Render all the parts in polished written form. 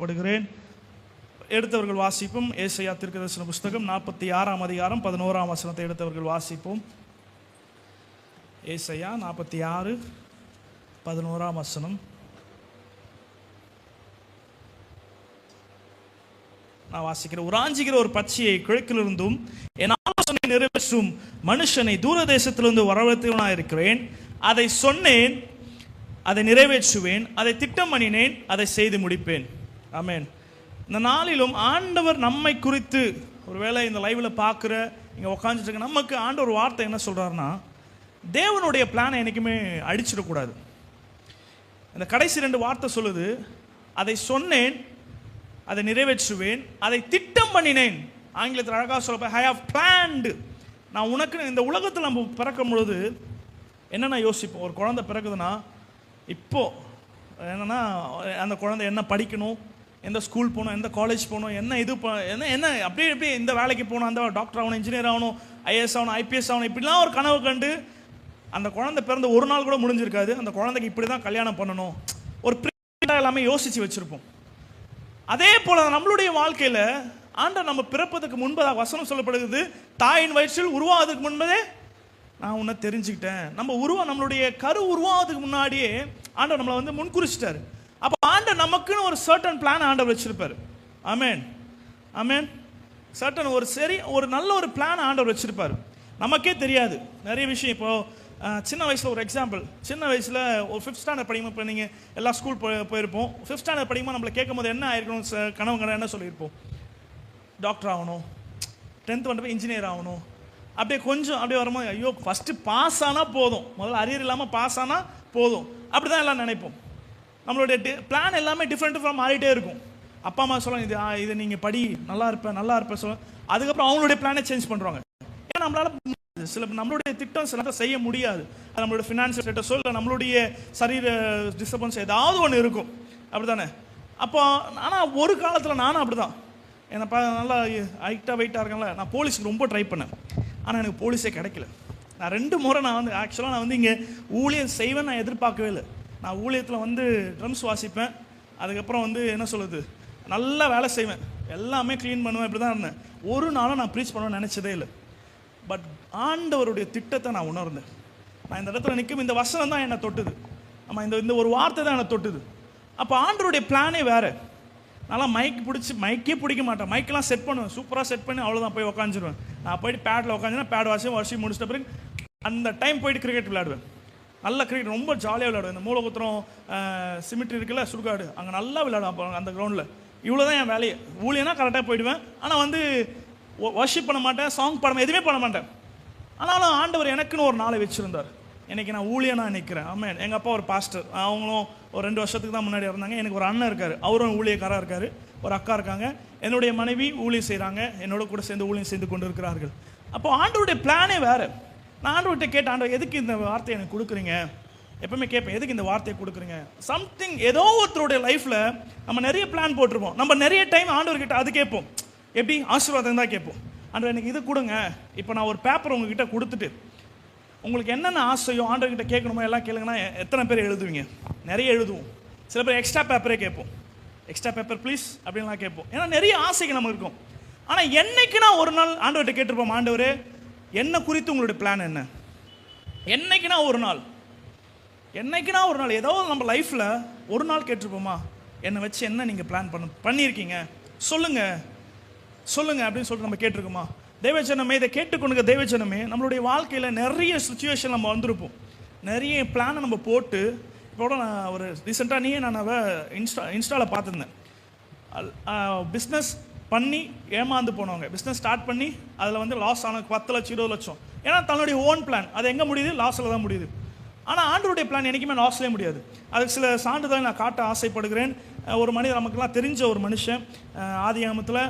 படுகிறேன். எடுத்தவர்கள் வாசிப்போம். ஏசாயா தீர்க்கதரிசன புஸ்தகம் 46ஆம் அதிகாரம் 11ஆம் வசனத்தை எடுத்தவர்கள் வாசிப்போம். ஏசாயா 46 11ஆம் வசனம். நான் வாசிக்கிறேன். உராஞ்சுகிற ஒரு பச்சையை கிழக்கிலிருந்தும் என் ஆலோசனை நிறைவேற்றும் மனுஷனை தூரதேசத்திலிருந்து வரவழைத்தவனாக இருக்கிறேன். அதை சொன்னேன், அதை நிறைவேற்றுவேன், அதை திட்டம் பண்ணினேன், அதை செய்து முடிப்பேன். ஆமென். இந்த நாளிலும் ஆண்டவர் நம்மை குறித்து, ஒருவேளை இந்த லைவ்ல பார்க்குற இங்கே உட்காந்துட்டு இருக்க நமக்கு ஆண்டவர் வார்த்தை என்ன சொல்றாருன்னா, தேவனுடைய பிளானை என்றைக்குமே அடிச்சிடக்கூடாது. இந்த கடைசி 2 வார்த்தை சொல்லுது, அதை சொன்னேன், அதை நிறைவேற்றுவேன், அதை திட்டம் பண்ணினேன். ஆங்கிலத்தில் அழகாக சொல்ல, ஐ ஹவ் பிளான்டு. நான் உனக்கு இந்த உலகத்தில் நம்ம பிறக்கும் பொழுது என்னென்ன யோசிப்போம். ஒரு குழந்தை பிறக்குதுன்னா இப்போ என்னென்னா அந்த குழந்தை என்ன படிக்கணும், எந்த ஸ்கூல் போகணும், எந்த காலேஜ் போகணும், என்ன இது என்ன அப்படியே இந்த வேலைக்கு போகணும், அந்த டாக்டர் ஆகணும், இன்ஜினியர் ஆகணும், ஐஏஎஸ் ஆகணும், ஐபிஎஸ் ஆகணும், இப்படிலாம் ஒரு கனவு கண்டு அந்த குழந்தை பிறந்த ஒரு நாள் கூட முடிஞ்சிருக்காது. அந்த குழந்தைக்கு இப்படி தான் கல்யாணம் பண்ணணும், ஒரு ப்ரீடாக எல்லாமே யோசித்து வச்சுருப்போம். அதே போல் நம்மளுடைய வாழ்க்கையில் ஆண்டவர் நம்ம பிறப்பதுக்கு முன்பதாக வசனம் சொல்லப்படுகிறது, தாயின் வயிற்றில் உருவாவதுக்கு முன்பதே நான் உன்னை தெரிஞ்சுக்கிட்டேன். நம்மளுடைய கரு உருவாவதுக்கு முன்னாடியே ஆண்டவர் நம்மளை வந்து முன்குறிச்சிட்டாரு. அப்போ ஆண்டவர் நமக்குன்னு ஒரு சர்டன் பிளான் ஆண்டவர் வச்சிருப்பாரு. ஆமென், ஆமென். சர்டன் ஒரு நல்ல ஒரு பிளான் ஆண்டவர் வச்சிருப்பாரு. நமக்கே தெரியாது நிறைய விஷயம். இப்போ சின்ன வயசில் ஒரு எக்ஸாம்பிள், சின்ன வயசில் ஒரு 5th ஸ்டாண்டர்ட் படிக்கும்போது, இப்போ நீங்கள் எல்லா ஸ்கூல் போயிருப்போம். 5th ஸ்டாண்டர்ட் படிக்கும்போது நம்மளை கேட்கும் போது என்ன ஆயிருக்கணும், கனவு என்ன சொல்லியிருப்போம், டாக்டர் ஆகணும், 10th வந்துட்டு இன்ஜினியர் ஆகணும். அப்படியே கொஞ்சம் அப்படியே வரும்போது, ஐயோ ஃபஸ்ட்டு பாஸ் ஆனால் போதும், முதல்ல அரியர் இல்லாமல் பாஸ் ஆனால் போதும், அப்படி தான் எல்லாம் நினைப்போம். நம்மளுடைய பிளான் எல்லாமே டிஃப்ரெண்ட்டாக மாறிட்டே இருக்கும். அப்பா அம்மா சொல்லலாம், இது நீங்கள் படி, நல்லா இருப்பேன் சொல்ல, அதுக்கப்புறம் அவங்களுடைய பிளானை சேஞ்ச் பண்ணுறாங்க. ஏன்னா நம்மளுடைய திட்டம் சில செய்ய முடியாது. அது நம்மளுடைய ஃபினான்ஷியல் ஸ்டேட்டஸோ இல்லை நம்மளுடைய சரீர டிஸ்டர்பன்ஸ் ஏதாவது ஒன்று இருக்கும், அப்படி தானே. அப்போ ஆனால் ஒரு காலத்தில் நானும் அப்படி தான், என்னப்பா நல்லா ஹைட்டாக வெயிட்டாக இருக்கேன்ல, நான் போலீஸுக்கு ரொம்ப ட்ரை பண்ணேன். ஆனால் எனக்கு போலீஸே கிடைக்கல. நான் 2 முறை ஆக்சுவலாக நான் வந்து இங்கே ஊழியம் செய்வேன் நான் எதிர்பார்க்கவே இல்லை. நான் ஊழியத்தில் வந்து ட்ரம்ஸ் வாசிப்பேன், அதுக்கப்புறம் வந்து என்ன சொல்லுது, நல்லா வேலை செய்வேன், எல்லாமே க்ளீன் பண்ணுவேன், இப்படி தான் இருந்தேன். ஒரு நாளும் நான் ப்ரீச் பண்ணணும்னு நினச்சதே இல்லை. பட் ஆண்டவருடைய திட்டத்தை நான் உணர்ந்தேன். நான் இந்த இடத்துல நிற்கும், இந்த வசனம் தான் என்னை தொட்டுது. ஆமாம், இந்த ஒரு வார்த்தை தான் என்னை தொட்டுது. அப்போ ஆண்டவருடைய பிளானே வேறு. நல்லா மைக்கே பிடிக்க மாட்டேன், மைக்கெலாம் செட் பண்ணுவேன், சூப்பராக செட் பண்ணி அவ்வளோதான் போய் உட்காந்துருவேன். நான் போயிட்டு பேட்டில் உட்காந்துன்னா பேட் வருஷம் முடிச்சிட்ட பிறகு அந்த டைம் போயிட்டு கிரிக்கெட் விளையாடுவேன். நல்ல கிரிக்கெட் ரொம்ப ஜாலியாக விளையாடுவேன். இந்த மூலகுத்திரம் சிமிட்ரி இருக்குல்ல, சுடுகாடு, அங்கே நல்லா விளையாடுவேன் அந்த கிரவுண்டில். இவ்வளோ தான் என் வேலையை. ஊழியனா கரெக்டாக போயிடுவேன், ஆனால் வந்து வர்ஷிப் பண்ண மாட்டேன், சாங் பாட எதுவுமே பண்ண மாட்டேன். ஆனாலும் ஆண்டவர் எனக்குன்னு ஒரு நாளை வச்சுருந்தார். இன்றைக்கி நான் ஊழியனாக நிற்கிறேன். ஆமாம், எங்கள் அப்பா ஒரு பாஸ்டர், அவங்களும் ஒரு 2 வருஷத்துக்கு தான் முன்னாடி இருந்தாங்க. எனக்கு ஒரு அண்ணன் இருக்கார், அவரும் ஊழியக்காராக இருக்கார். ஒரு அக்கா இருக்காங்க. என்னுடைய மனைவி ஊழியம் செய்கிறாங்க, என்னோட கூட சேர்ந்து ஊழியம் செய்து கொண்டு இருக்கிறார்கள். அப்போ ஆண்டவருடைய பிளானே வேறு. நான் ஆண்டவர்கிட்ட கேட்டேன், ஆண்டவர் எதுக்கு இந்த வார்த்தையை எனக்கு கொடுக்குறீங்க? எப்பவுமே கேட்பேன், எதுக்கு இந்த வார்த்தையை கொடுக்குறீங்க? சம்திங் ஏதோ ஒருத்தருடைய லைஃப்பில் நம்ம நிறைய பிளான் போட்டிருப்போம். நம்ம நிறைய டைம் ஆண்டவர்கிட்ட அது கேட்போம், எப்படி ஆசீர்வாதம் தான் கேட்போம். ஆண்டவர் எனக்கு இது கொடுங்க. இப்போ நான் ஒரு பேப்பர் உங்ககிட்ட கொடுத்துட்டு உங்களுக்கு என்னென்ன ஆசையோ ஆண்டவர்கிட்ட கேட்கணுமோ எல்லாம் கேளுங்கன்னா எத்தனை பேர் எழுதுவீங்க? நிறைய எழுதுவோம். சில பேர் எக்ஸ்ட்ரா பேப்பரே கேட்போம், எக்ஸ்ட்ரா பேப்பர் ப்ளீஸ் அப்படின்லாம் கேட்போம். ஏன்னா நிறைய ஆசைகள் நமக்கு இருக்கும். ஆனால் என்னைக்குன்னா ஒரு நாள் ஆண்டவர்கிட்ட கேட்டிருப்போம், ஆண்டவரே என்ன குறித்து உங்களுடைய பிளான் என்ன? என்னைக்குன்னா ஒரு நாள் ஏதோ நம்ம லைஃப்பில் ஒரு நாள் கேட்டிருப்போமா, என்னை வச்சு என்ன நீங்கள் பிளான் பண்ணியிருக்கீங்க சொல்லுங்க அப்படின்னு சொல்லிட்டு நம்ம கேட்டிருக்கோமா? தேவஜனமே, இதை கேட்டுக்கொண்டு தேவஜனமே, நம்மளுடைய வாழ்க்கையில் நிறைய சுச்சுவேஷன் நம்ம வந்திருப்போம். நிறைய பிளானை நம்ம போட்டு, இப்போ நான் ஒரு ரீசெண்டாக நான் இன்ஸ்டாவில் பார்த்துருந்தேன். பிஸ்னஸ் பண்ணி ஏமாந்து போனவங்க, பிஸ்னஸ் ஸ்டார்ட் பண்ணி அதில் வந்து லாஸ் ஆன 10 லட்சம் 20 லட்சம். ஏன்னா தன்னுடைய ஓன் பிளான் அது எங்கே முடியுது? லாஸில் தான் முடியுது. ஆனால் ஆண்டவருடைய பிளான் என்றைக்குமே லாஸ்லேயே முடியாது. அதுக்கு சில சான்றிதழ் நான் காட்ட ஆசைப்படுகிறேன். ஒரு மனிதர், நமக்கெல்லாம் தெரிஞ்ச ஒரு மனுஷன், ஆதியாகமத்தில்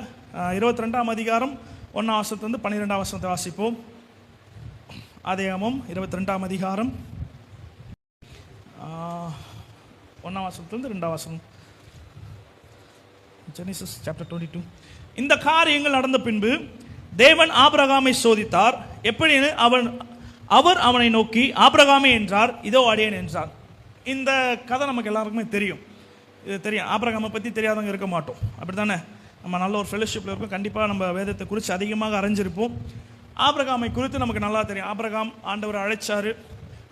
22ஆம் அதிகாரம் 1ஆம் வசனத்திலிருந்து 12ஆம் வசனத்தை வாசிப்போம். ஆதியாகமம் 22ஆம் அதிகாரம் 1ஆம் வசனத்திலிருந்து 2ஆம் வசனம். Genesis chapter 22. இந்த காரியங்கள் நடந்த பின்பு தேவன் ஆபிரகாமை சோதித்தார். எப்படின்னு அவர் அவனை நோக்கி, ஆபிரகாமே என்றார். இதோ அடியேன் என்றார். இந்த கதை நமக்கு எல்லாருக்குமே தெரியும். இது தெரியும். ஆபிரகாமை பற்றி தெரியாதவங்க இருக்க மாட்டோம், அப்படி தானே? நம்ம நல்ல ஒரு ஃபெலோஷிப்பில் இருக்கோம், கண்டிப்பாக நம்ம வேதத்தை குறித்து அதிகமாக அறிஞ்சிருப்போம். ஆபிரகாமை குறித்து நமக்கு நல்லா தெரியும். ஆபிரகாம் ஆண்டவர் அழைச்சார்.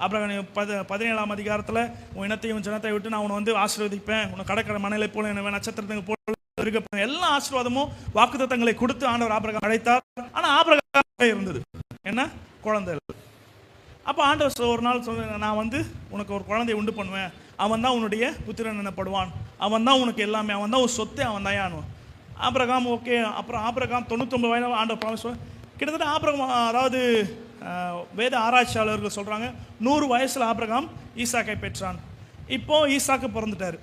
ஆபிரகாம் 17ஆம் அதிகாரத்தில் உன் இனத்தையும் ஜனத்தை விட்டு நான் உன்னை ஆசீர்வதிப்பேன், உன்னை கடற்கரை மணலை போல என்ன நட்சத்திரத்துக்கு போல இருக்க எல்லா ஆசீர்வாதமும் வாக்குத்தத்தங்களை கொடுத்து ஆண்டவர் ஆபிரகாம் அழைத்தார். ஆனால் ஆபிரகாம் இருந்தது என்ன? குழந்தை. அப்போ ஆண்டவர் ஒரு நாள் சொல்ல, நான் உனக்கு ஒரு குழந்தைய உண்டு பண்ணுவேன், அவன் தான் உன்னுடைய புத்திரன் எனப்படுவான், அவன் தான் உனக்கு எல்லாமே, அவன் தான் ஒரு சொத்தை, அவன் தான் யானுவான். Abraham okay. அப்புறம் ஆபிரகாம் 99 வயது ஆண்டவர் ப்ராமிஸ். கிட்டத்தட்ட ஆபிரகாம், அதாவது வேத ஆராய்ச்சியாளர்கள் சொல்கிறாங்க 100 வயசில் ஆபிரகாம் ஈசாக்கை பெற்றான். இப்போ ஈசாக்கு பிறந்துட்டார்.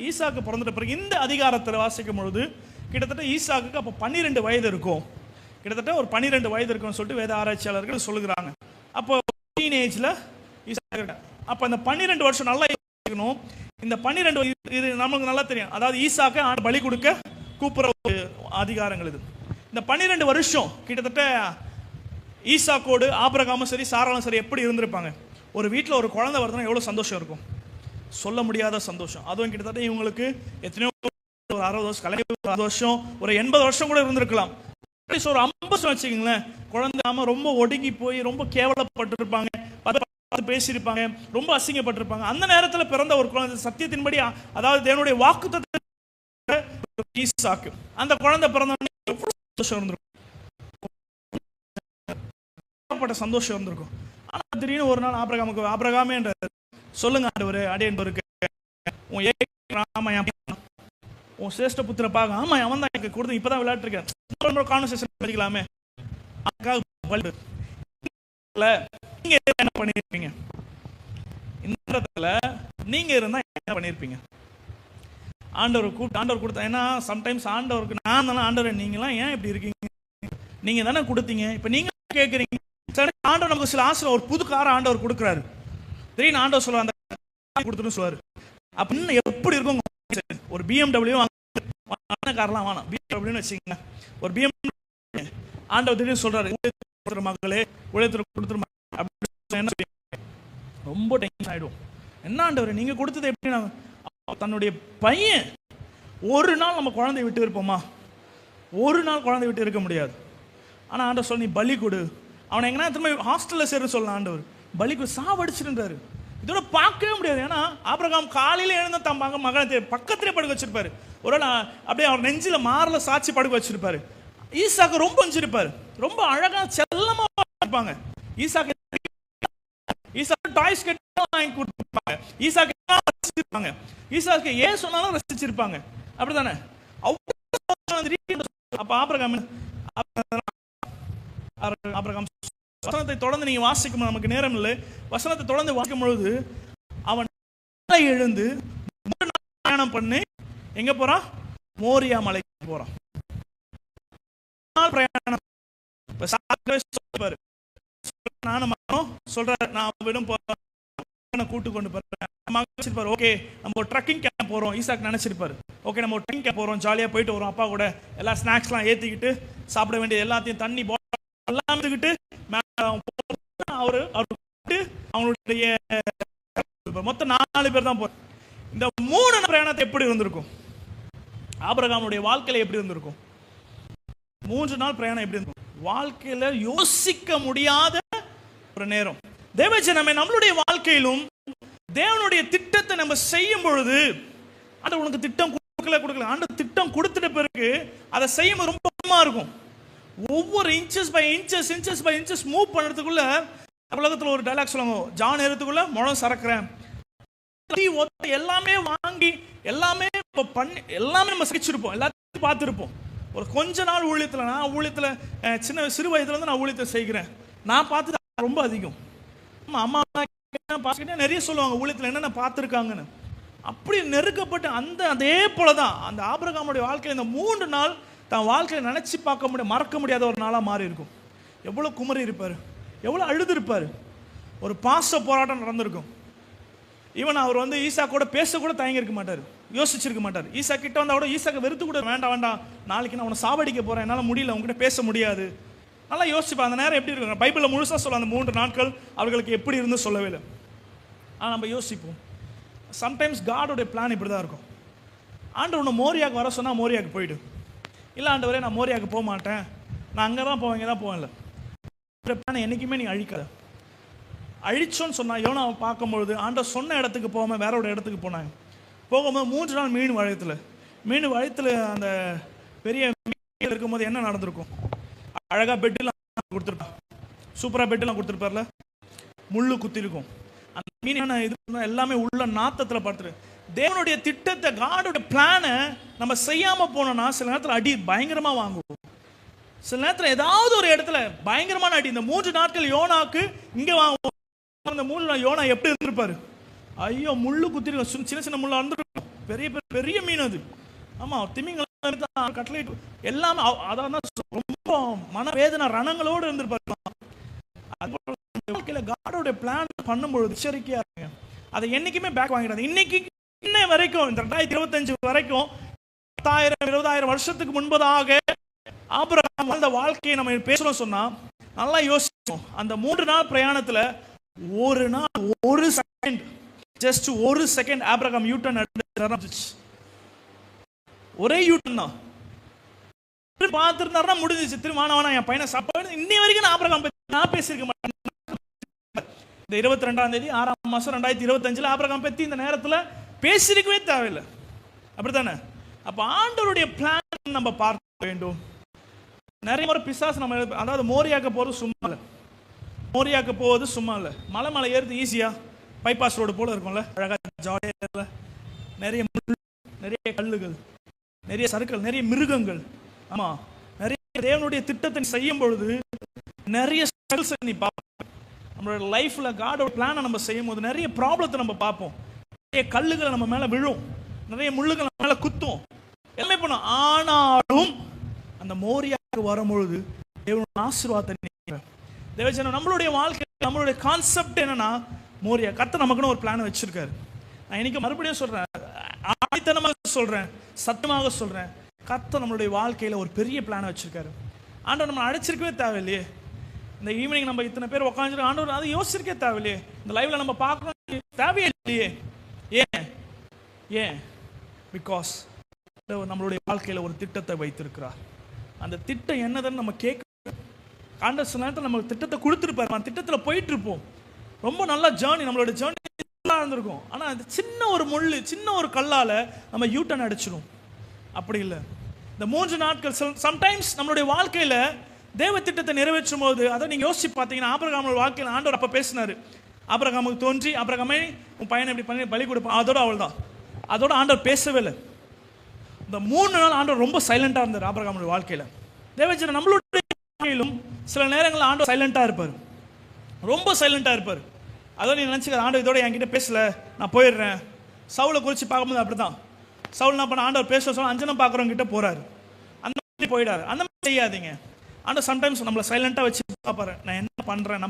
ஈசாக்கு பிறந்துட்ட பிறகு இந்த அதிகாரத்தில் வாசிக்கும் பொழுது கிட்டத்தட்ட ஈசாக்கு அப்போ 12 வயது இருக்கும், கிட்டத்தட்ட ஒரு 12 வயது இருக்கும்னு சொல்லிட்டு வேத ஆராய்ச்சியாளர்கள் சொல்லுகிறாங்க. அப்போ டீனேஜில் ஈசாக்கு. அப்போ இந்த 12 வருஷம் நல்லா இருக்கணும். இந்த 12 இது நமக்கு நல்லா தெரியும். அதாவது ஈசாக்கை பலி கொடுக்க கூப்பிட்ற ஒரு அதிகாரங்கள் இது. இந்த 12 வருஷம் கிட்டத்தட்ட ஈசாக்கோடு ஆபிரகாமும் சரி சாராலும் சரி எப்படி இருந்திருப்பாங்க? ஒரு வீட்டில் ஒரு குழந்தை வருதுன்னா எவ்வளோ சந்தோஷம் இருக்கும், சொல்ல முடியாத சந்தோஷம். அதுவும் கிட்டத்தட்ட இவங்களுக்கு எத்தனையோ ஒரு 60 வருஷம், 60 வருஷம், ஒரு 80 வருஷம் கூட இருந்திருக்கலாம். ஒரு 50 வருஷம் வச்சுக்கிங்களேன், குழந்தை ரொம்ப ஒடுங்கி போய் ரொம்ப கேவலப்பட்டிருப்பாங்க, பேசியிருப்பாங்க, ரொம்ப அசிங்கப்பட்டிருப்பாங்க. அந்த நேரத்தில் பிறந்த ஒரு குழந்தை சத்தியத்தின்படி, அதாவது தேவனுடைய வாக்குத்தத்தம் ஈசாக்கு, அந்த குழந்தை பிறந்த எவ்வளவு சந்தோஷம் இருந்திருக்கும், சந்தோஷம் இருந்திருக்கும். ஆனால் திடீர்னு ஒரு நாள் ஆபிரகாமே என்ற சொல்லுங்க ஆண்டவரே, அடியேன்பருக்கு உன் சிரேஷ்ட புத்திர பார்க்க. ஆமா, அவன் தான் எனக்கு கொடுத்து இப்பதான் விளையாட்டு இருக்கேன், கான்வர்சேஷன் பண்ணிக்கலாமே. நீங்க என்ன பண்ணிருப்பீங்க? இந்த இடத்துல நீங்க இருந்தா என்ன பண்ணிருப்பீங்க? ஆண்டவர் கூப்பிட்டு ஆண்டவர் கொடுத்தா, ஏன்னா சம்டைம்ஸ் ஆண்டவருக்கு நான் தானே ஆண்டவர், நீங்களாம் ஏன் இப்படி இருக்கீங்க, நீங்க தானே கொடுத்தீங்க, இப்ப நீங்க கேட்குறீங்க. ஆண்டவர் நமக்கு சில ஆசை, ஒரு புது காரை ஆண்டவர் கொடுக்குறாரு, திடீர்னு ஆண்டவர் சொல்லுவார் அந்த கொடுத்துட்டு சொல்லுவாரு. அப்படின்னு எப்படி இருக்கும்? ஒரு BMW காரெல்லாம் வேணாம், BMW வச்சுக்கங்க, ஒரு BMW ஆண்டவர் திடீர்னு சொல்றாரு, மகளே உழைத்து கொடுத்துருமா அப்படின்னு, ரொம்ப டென்ஷன் ஆயிடும். என்ன ஆண்டவர் நீங்க கொடுத்தது எப்படி? தன்னுடைய பையன் ஒரு நாள் நம்ம குழந்தை விட்டு இருப்போமா? ஒரு நாள் குழந்தை விட்டு இருக்க முடியாது. ஆனா ஆண்டவர் சொல்ல, நீ பலி கொடு, அவனை எங்கன்னா திரும்ப ஹாஸ்டல்ல சேர சொல்லலாம். ஆண்டவர் பலி கொடு, சாவடிச்சிருந்தாரு. இதோட பார்க்கவே முடியாது. ஏன்னா ஆபிரகாம் காலையில எழுந்த தம்பாங்க மகனை பக்கத்திலே படுக்க வச்சிருப்பாரு, ஒரு அப்படியே அவர் நெஞ்சில மாறல சாட்சி படுக்க வச்சிருப்பாரு. ஈசாக்கு ரொம்ப வச்சிருப்பாரு, ரொம்ப அழகா செல்லமா இருப்பாங்க. ஈசாக்கு டாய்ஸ் வாங்கி கொடுப்பாங்க, ஈசாக்கு ரசிச்சிருப்பாங்க, ஈசாக்கு ஏன் சொன்னாலும் ரசிச்சிருப்பாங்க, அப்படித்தானே? அப்ப ஆபிரகாம் வசனத்தை தொடர்ந்து நீங்க வாசிக்கும், நமக்கு நேரம் இல்லை, வசனத்தை தொடர்ந்து வாசிக்கும் பொழுது அவன் எழுந்து பிரயாணம் பண்ணி எங்க போறான்? மோரியா மலைக்கு போறான். பிரயாணம் சொல்றாரு, நான் விடும் கூட்டு கொண்டு போறேன். ஓகே, நம்ம ஒரு ட்ரக்கிங் கேம்ப் போறோம். ஈசாக்கு நினைச்சிருப்பாரு, ஓகே நம்ம ஒரு ட்ரக்கிங் கேம்ப் போறோம், ஜாலியா போயிட்டு வரோம், அப்பா கூட எல்லா ஸ்நாக்ஸ்லாம் ஏத்திக்கிட்டு சாப்பிட வேண்டிய எல்லாத்தையும் தண்ணி எல்லாம் எடுத்துக்கிட்டு அவங்களுடைய மொத்தம் 4 பேர் தான் போறோம். இந்த 3 பிரயாணத்தை எப்படி இருந்திருக்கும்? ஆபிரகாமுடைய வாழ்க்கையில எப்படி இருந்திருக்கும்? 3 நாள் பிரயாணம் எப்படி இருந்திருக்கும்? வாழ்க்கையில யோசிக்க முடியாத ஒரு நேரம். தேவஜனமே, நம்மளுடைய வாழ்க்கையிலும் தேவனுடைய திட்டத்தை நம்ம செய்யும் பொழுது, ஆண்டவர் உனக்கு திட்டம் கொடுக்கல, ஆண்டவர் திட்டம் கொடுத்துட்ட பிறகு அதை செய்யும் ரொம்ப இருக்கும். ஒவ்வொரு இன்ச்சஸ் பை இன்ச்சஸ் மூவ் பண்ணுறதுக்குள்ள, உலகத்தில் ஒரு டைலாக் சொல்லுவாங்க, ஜான் ஏறதுக்குள்ள முழம் சறக்கிறேன், எல்லாமே வாங்கி எல்லாமே பண்ணி எல்லாமே நம்ம சகிச்சிருப்போம், எல்லாத்தையும் பார்த்துருப்போம். ஒரு கொஞ்ச நாள் ஊழியத்தில், நான் ஊழியத்தில் சிறு வயதுலேருந்து நான் ஊழியத்தை செய்கிறேன், நான் பார்த்தது ரொம்ப அதிகம். அம்மா பார்த்துக்கிட்டே நிறைய சொல்லுவாங்க ஊழியத்தில் என்னென்ன பார்த்துருக்காங்கன்னு. அப்படி நெருக்கப்பட்டு அதே போல தான் அந்த ஆபிரகாமுடைய வாழ்க்கையில் இந்த 3 நாள் தான் வாழ்க்கையில் நினச்சி பார்க்க முடியாது, மறக்க முடியாத ஒரு நாளாக மாறி இருக்கும். எவ்வளோ குமரி இருப்பார், எவ்வளோ அழுது இருப்பார், ஒரு பாச போராட்டம் நடந்திருக்கும். ஈவன் அவர் ஈசா கூட பேச கூட தயங்கி இருக்க மாட்டார், யோசிச்சிருக்க மாட்டார். ஈசா கிட்ட வந்தால் கூட ஈசாக்கு வெறுத்து கூட, வேண்டாம் நாளைக்கு நான் அவனை சாவடிக்க போகிறேன், என்னால் முடியல, உங்ககிட்ட பேச முடியாது. நல்லா யோசிப்பேன் அந்த நேரம் எப்படி இருக்கும். பைபிளில் முழுசாக சொல்ல அந்த 3 நாட்கள் அவர்களுக்கு எப்படி இருந்து சொல்லவே இல்லை. ஆனால் நம்ம யோசிப்போம், சம்டைம்ஸ் காடோடைய பிளான் இப்படி தான் இருக்கும். ஆண்டவர் ஒன்று மோரியாவுக்கு வர சொன்னால் மோரியாவுக்கு போயிடு. இல்லை ஆண்டவரே நான் மோரியாவுக்கு போக மாட்டேன், நான் அங்கே தான் போவேன், இங்கே தான் போவேன்ல. பிளானை என்றைக்குமே நீ அழிக்காத. அழிச்சோன்னு சொன்னால் யோனாவை பார்க்கும்பொழுது ஆண்டவர் சொன்ன இடத்துக்கு போகாமல் வேற ஒரு இடத்துக்கு போனாங்க. போகும்போது 3 நாள் மீன் வழத்தில் அந்த பெரிய மீன் இருக்கும்போது என்ன நடந்திருக்கும்? அழகாக பெட்டெல்லாம் கொடுத்துருப்பா, சூப்பராக பெட்டெல்லாம் கொடுத்துருப்பார்ல, முள்ளு குத்திருக்கும். அந்த மீன் என்ன இது எல்லாமே உள்ள நாத்தத்தில் பார்த்துரு. தேவனுடைய திட்டத்தை, காடோட பிளானை நம்ம செய்யாமல் போனோம்னா சில நேரத்தில் அடி பயங்கரமாக வாங்குவோம். சில நேரத்தில் ஏதாவது ஒரு இடத்துல பயங்கரமான அடி. இந்த 3 நாட்கள் யோனாக்கு இங்கே வாங்குவோம். அந்த 3 நாள் யோனா எப்படி இருந்திருப்பாரு? ஐயோ, முள்ளு குத்திருக்கும், சின்ன சின்ன முள்ளா இருந்திருக்கும், பெரிய பெரிய மீன் அது. ஆமாம், திமிங்கலம் கட்லைட் எல்லாமே அதான் ரொம்ப மனவேதனை ரணங்களோடு இருந்திருப்பாரு. காடோட பிளான் பண்ணும்பொழுது எச்சரிக்கையா இருங்க. அதை என்னைக்குமே பேக் வாங்கிடாது. இன்னை வரைக்கும் இந்த 2025 வரைக்கும் 10,000-20,000 வருஷத்துக்கு முன்பதாக ஆபிரகாம் வாழ்ந்த வாழ்க்கையை நம்ம பேசுறோம் சொன்னா நல்லா யோசிச்சோம். அந்த 3 நாள் பிரயாணத்துல ஒரு நாள் ஒரு செகண்ட், ஜஸ்ட் ஒரு செகண்ட் ஆபிரகாம் யூட்டர்ன் நடந்துச்சு. ஒரே யூட்டர்ன் தான். பார்த்துருந்தாருன்னா முடிஞ்சிச்சு. திரும்ப என் பையனை சாப்பாடு இன்னை வரைக்கும் நான் ஆபிரகாம் நான் பேசியிருக்க மாட்டேன். இந்த 22ஆம் தேதி 6ஆம் மாசம் 2025 ஆபிரகாம் பத்தி இந்த நேரத்தில் பேசியிருக்கவே தேவையில்லை. அப்படித்தானே? அப்ப ஆண்டவருடைய பிளான் நம்ம பார்க்க வேண்டும். நிறைய முறை பிசாசு நம்ம, அதாவது மோரியாக்க போறது சும்மா இல்லை. மலை ஏறுது ஈஸியா, பைபாஸ் ரோடு போல இருக்கும்ல, அழகா ஜாலியா, நிறைய கல்லுகள், நிறைய சறுக்கல், நிறைய மிருகங்கள். ஆமா, நிறைய தேவனுடைய திட்டத்தை செய்யும் பொழுது நிறைய நீ பார்ப்போம். நம்மளோட லைஃப்ல காடோட பிளானை நம்ம செய்யும் போது நிறைய ப்ராப்ளத்தை நம்ம பார்ப்போம். நிறைய கல்லுகளை நம்ம மேல விழும், நிறைய முள்ளுகள் நம்ம மேல குத்தும், எல்லாமே பண்ணும். ஆனாலும் அந்த மோரியாவுக்கு வரும்பொழுது தேவனுடைய ஆசீர்வாதத்தை தேவஜனம் நம்மளுடைய வாழ்க்கை, நம்மளுடைய கான்செப்ட் என்னன்னா மோரியா. கர்த்தர் நமக்குன்னு ஒரு பிளான் வச்சிருக்காரு. நான் இன்னைக்கு மறுபடியும் சொல்றேன், ஆணித்தனமாக சொல்றேன், சத்தமாக சொல்றேன், கர்த்தர் நம்மளுடைய வாழ்க்கையில ஒரு பெரிய பிளான் வச்சிருக்காரு. ஆண்டவர் நம்ம அழைச்சிருக்கவே தேவையில்லையே. இந்த ஈவினிங் நம்ம இத்தனை பேர் உட்காந்து ஆண்டவர் அதை யோசிச்சிருக்கே தேவையில்லையே. இந்த லைவ்ல நம்ம பார்க்கணும் தேவையே இல்லையே. ஏன்? பிகாஸ் நம்மளுடைய வாழ்க்கையில ஒரு திட்டத்தை வைத்திருக்கிறார். அந்த திட்டம் என்னதுன்னு நம்ம கேட்க ஆண்டவர் சில நேரத்தில் நம்ம திட்டத்தை கொடுத்துருப்பாரு. அந்த திட்டத்தில் போயிட்டு இருப்போம். ரொம்ப நல்ல ஜேர்னி, நம்மளோட ஜேர்னி இருந்திருக்கும். ஆனால் அந்த சின்ன ஒரு முள்ளு, சின்ன ஒரு கல்லால நம்ம யூட்டன் அடிச்சிடும். அப்படி இல்லை. இந்த 3 நாட்கள் சம்டைம்ஸ் நம்மளுடைய வாழ்க்கையில தேவ திட்டத்தை நிறைவேற்றும் போது அதை நீங்க யோசிச்சு பார்த்தீங்கன்னா, ஆபிரகாமோட வாழ்க்கையில் ஆண்டவர் அப்ப பேசினாரு. ஆபிரகாமுக்கு தோன்றி, ஆபிரகாமே உன் பையனை இப்படி பண்ணி பலி கொடுப்பான், அதோட அவள் தான். அதோட ஆண்டவர் பேசவே இல்லை. இந்த 3 நாள் ஆண்டவர் ரொம்ப சைலண்டா இருந்தார் ஆபிரகாமோட வாழ்க்கையில. தேவஜன நம்மளுடைய வாழ்க்கையிலும் சில நேரங்களில் ஆண்டவர் சைலண்டா இருப்பார், ரொம்ப சைலண்டா இருப்பார். அதோ நீ நினைச்சுக்க, ஆண்டவர் இதோட என்கிட்ட பேசல, நான் போயிடுறேன். சவுலை குறித்து பார்க்கும்போது அப்படிதான். சவுல் என்ன பண்ண, ஆண்டவர் பேச சொல்ல அஞ்சனம் பார்க்குறவங்க கிட்ட போறாரு, அந்த மாதிரி போயிடாரு. அந்த மாதிரி செய்யாதீங்க. ஆண்டவர் சம்டைம்ஸ் நம்மளை சைலண்டா வச்சு பார்ப்பாரு, நான் என்ன பண்றேன்,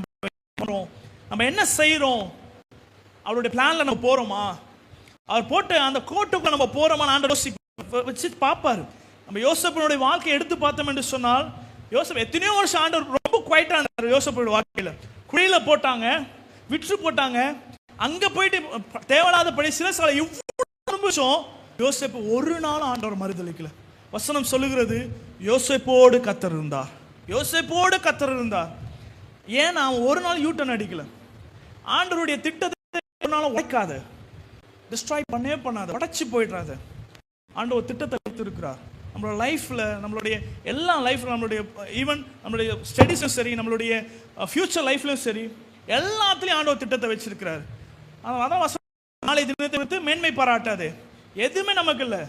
நம்ம என்ன செய்யறோம், அவருடைய பிளான்ல நம்ம போறோமா, அவர் போட்டு அந்த கோட்டுக்குள்ள நம்ம போறோமா ஆண்டவர் வச்சு பார்ப்பாரு. நம்ம யோசேப்பினுடைய வாழ்க்கையை எடுத்து பார்த்தோம் என்று சொன்னால், யோசேப் எத்தனையோ வருஷம் ஆண்டவர் ரொம்ப குவைட்டா இருந்தார். யோசேப்பினுடைய வாழ்க்கையில குழியில போட்டாங்க, விற்று போட்டாங்க, அங்க போயிட்டு தேவையில்லாத படி சிறைசாலை இவ்வளவு நிமிஷம் யோசேப்பு ஒரு நாள் ஆண்டவர் மறுதலிக்கல. வசனம் சொல்லுகிறது, யோசேப்போடு கர்த்தர் இருந்தார், யோசேப்போடு கர்த்தர் இருந்தார். ஏன் அவன் ஒரு நாள் யூட்டன் அடிக்கல? ஆண்டவருடைய திட்டத்தை ஒரு நாள் உடைக்காத, டிஸ்ட்ராய் பண்ணவே பண்ணாத, உடைச்சு போயிடுறாத. ஆண்டவர் திட்டத்தை கொடுத்திருக்கிறார். நம்மளோட லைஃப்ல, நம்மளுடைய எல்லா லைஃப்ல, நம்மளுடைய ஈவன் நம்மளுடைய ஸ்டடீஸும் சரி, நம்மளுடைய ஃபியூச்சர் லைஃப்லையும் சரி, எல்லாத்துலேயும் ஆண்டவர் திட்டத்தை வச்சிருக்கிறார். அதான் வசனம், நாளை தினத்தை வைத்து மேன்மை பாராட்டாது. எதுவுமே நமக்கு இல்லை,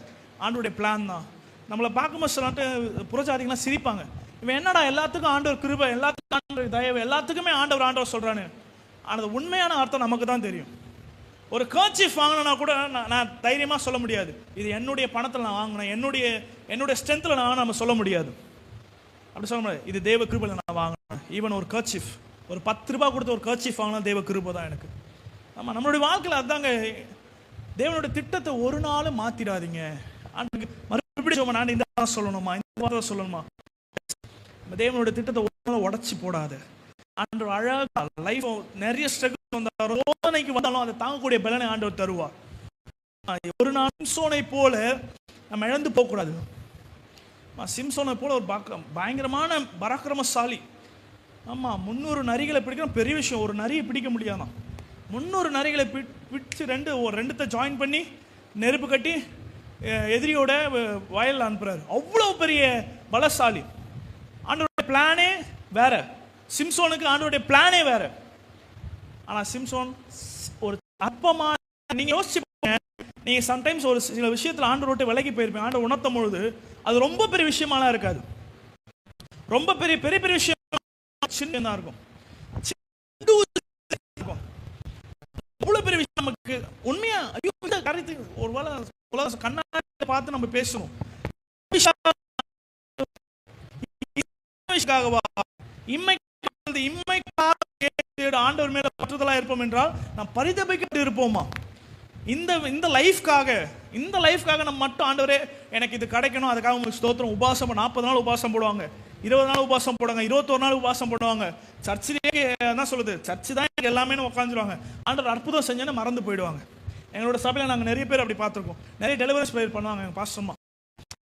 ஆண்டவருடைய பிளான் தான். நம்மளை பார்க்கும்போது சொல்லிட்டு புறஜாதிகள்லாம் சிரிப்பாங்க, இவன் என்னடா எல்லாத்துக்கும் ஆண்டவர் கிருபை, எல்லாத்துக்கும் ஆண்டவர் தயவு, எல்லாத்துக்குமே ஆண்டவர் சொல்றானு. ஆனால் உண்மையான அர்த்தம் நமக்கு தான் தெரியும். ஒரு கர்ச்சீஃப் வாங்கினா கூட நான் தைரியமாக சொல்ல முடியாது, இது என்னுடைய பணத்தில் நான் வாங்கினேன், என்னுடைய ஸ்ட்ரென்த்தில் நான் நம்ம சொல்ல முடியாது. அப்படி சொல்ல முடியாது. இது தேவ கிருபையில் நான் வாங்கினேன். ஈவன் ஒரு கர்ச்சீஃப், ஒரு 10 ரூபாய் கொடுத்து ஒரு கர்ச்சீஃப் வாங்கினா தேவ கிருபை தான் எனக்கு. ஆமாம், நம்மளுடைய வாழ்க்கையில் அதுதாங்க. தேவனுடைய திட்டத்தை ஒரு நாளும் மாத்திடாதீங்க. மறுபடியும் நான் இந்த சொல்லணுமா, இந்த சொல்லணுமா, தேவனுடைய திட்டத்தை ஒரு நாளும் உடச்சி போடாத. ஆண்டவர் அழகா லைஃப் நிறைய ஸ்ட்ரகிள் வந்தாலும், சோதனைக்கு வந்தாலும் அதை தாங்கக்கூடிய பலனை ஆண்டவர் தருவார். ஒரு நாள் சோனை போல நம்ம இழந்து போகக்கூடாது. சிம்சோனை போல ஒரு பயங்கரமான பராக்கிரமசாலி. ஆமாம், 300 நரிகளை பிடிக்கணும் பெரிய விஷயம். ஒரு நரியை பிடிக்க முடியாதான். 300 நரிகளை பிடிச்சு ரெண்டுத்தை ஜாயின் பண்ணி நெருப்பு கட்டி எதிரியோட வயலில் அனுப்புறாரு. அவ்வளோ பெரிய பலசாலி. ஆண்டவருடைய பிளானே வேற, சிம்சோனுக்கு ஆண்டவருடைய பிளானே வேற. ஆனால் சிம்சோன் ஒரு அற்பமான, நீங்கள் யோசிச்சு நீங்கள் சம்டைம்ஸ் ஒரு சில விஷயத்தில் ஆண்டவரோட்ட விலகி போயிருப்பீங்க. ஆண்டவர் உணர்த்தும் பொழுது அது ரொம்ப பெரிய விஷயமாலாம் இருக்காது. ரொம்ப பெரிய பெரிய பெரிய விஷயம் சின்னதாக இருக்கும். அவ்வளோ பெரிய விஷயம் நமக்கு உண்மையா ஐயோ இந்த காரியத்துக்கு ஒரு வேளை கண்ணாடி பார்த்து நம்ம பேசணும். ஆண்டவர் மேல பற்றுதலா இருப்போம் என்றால் நாம் பரிதபிக்கப்பட்டு இருப்போமா? இந்த லைஃப்காக நம்ம மட்டும் ஆண்டவரே எனக்கு இது கிடைக்கணும், அதுக்காக உங்களுக்கு ஸ்தோத்திரம். உபாசம் 40 நாள் உபாசம் போடுவாங்க, 20 நாள் உபாசம் போடுவாங்க, 21 நாள் உபாசம் போடுவாங்க. சர்ச்சிலேயே தான் சொல்லுது, சர்ச்சு தான் எனக்கு எல்லாமே உட்காந்துருவாங்க. ஆண்டவர் அற்புதம் செஞ்சேன்னு மறந்து போயிடுவாங்க. எங்களோட சபையில் நாங்கள் நிறைய பேர் அப்படி பார்த்துருக்கோம். நிறைய டெலிவரன்ஸ் ப்ரேயர் பண்ணுவாங்க. எங்கள் பாஸ்டர்மா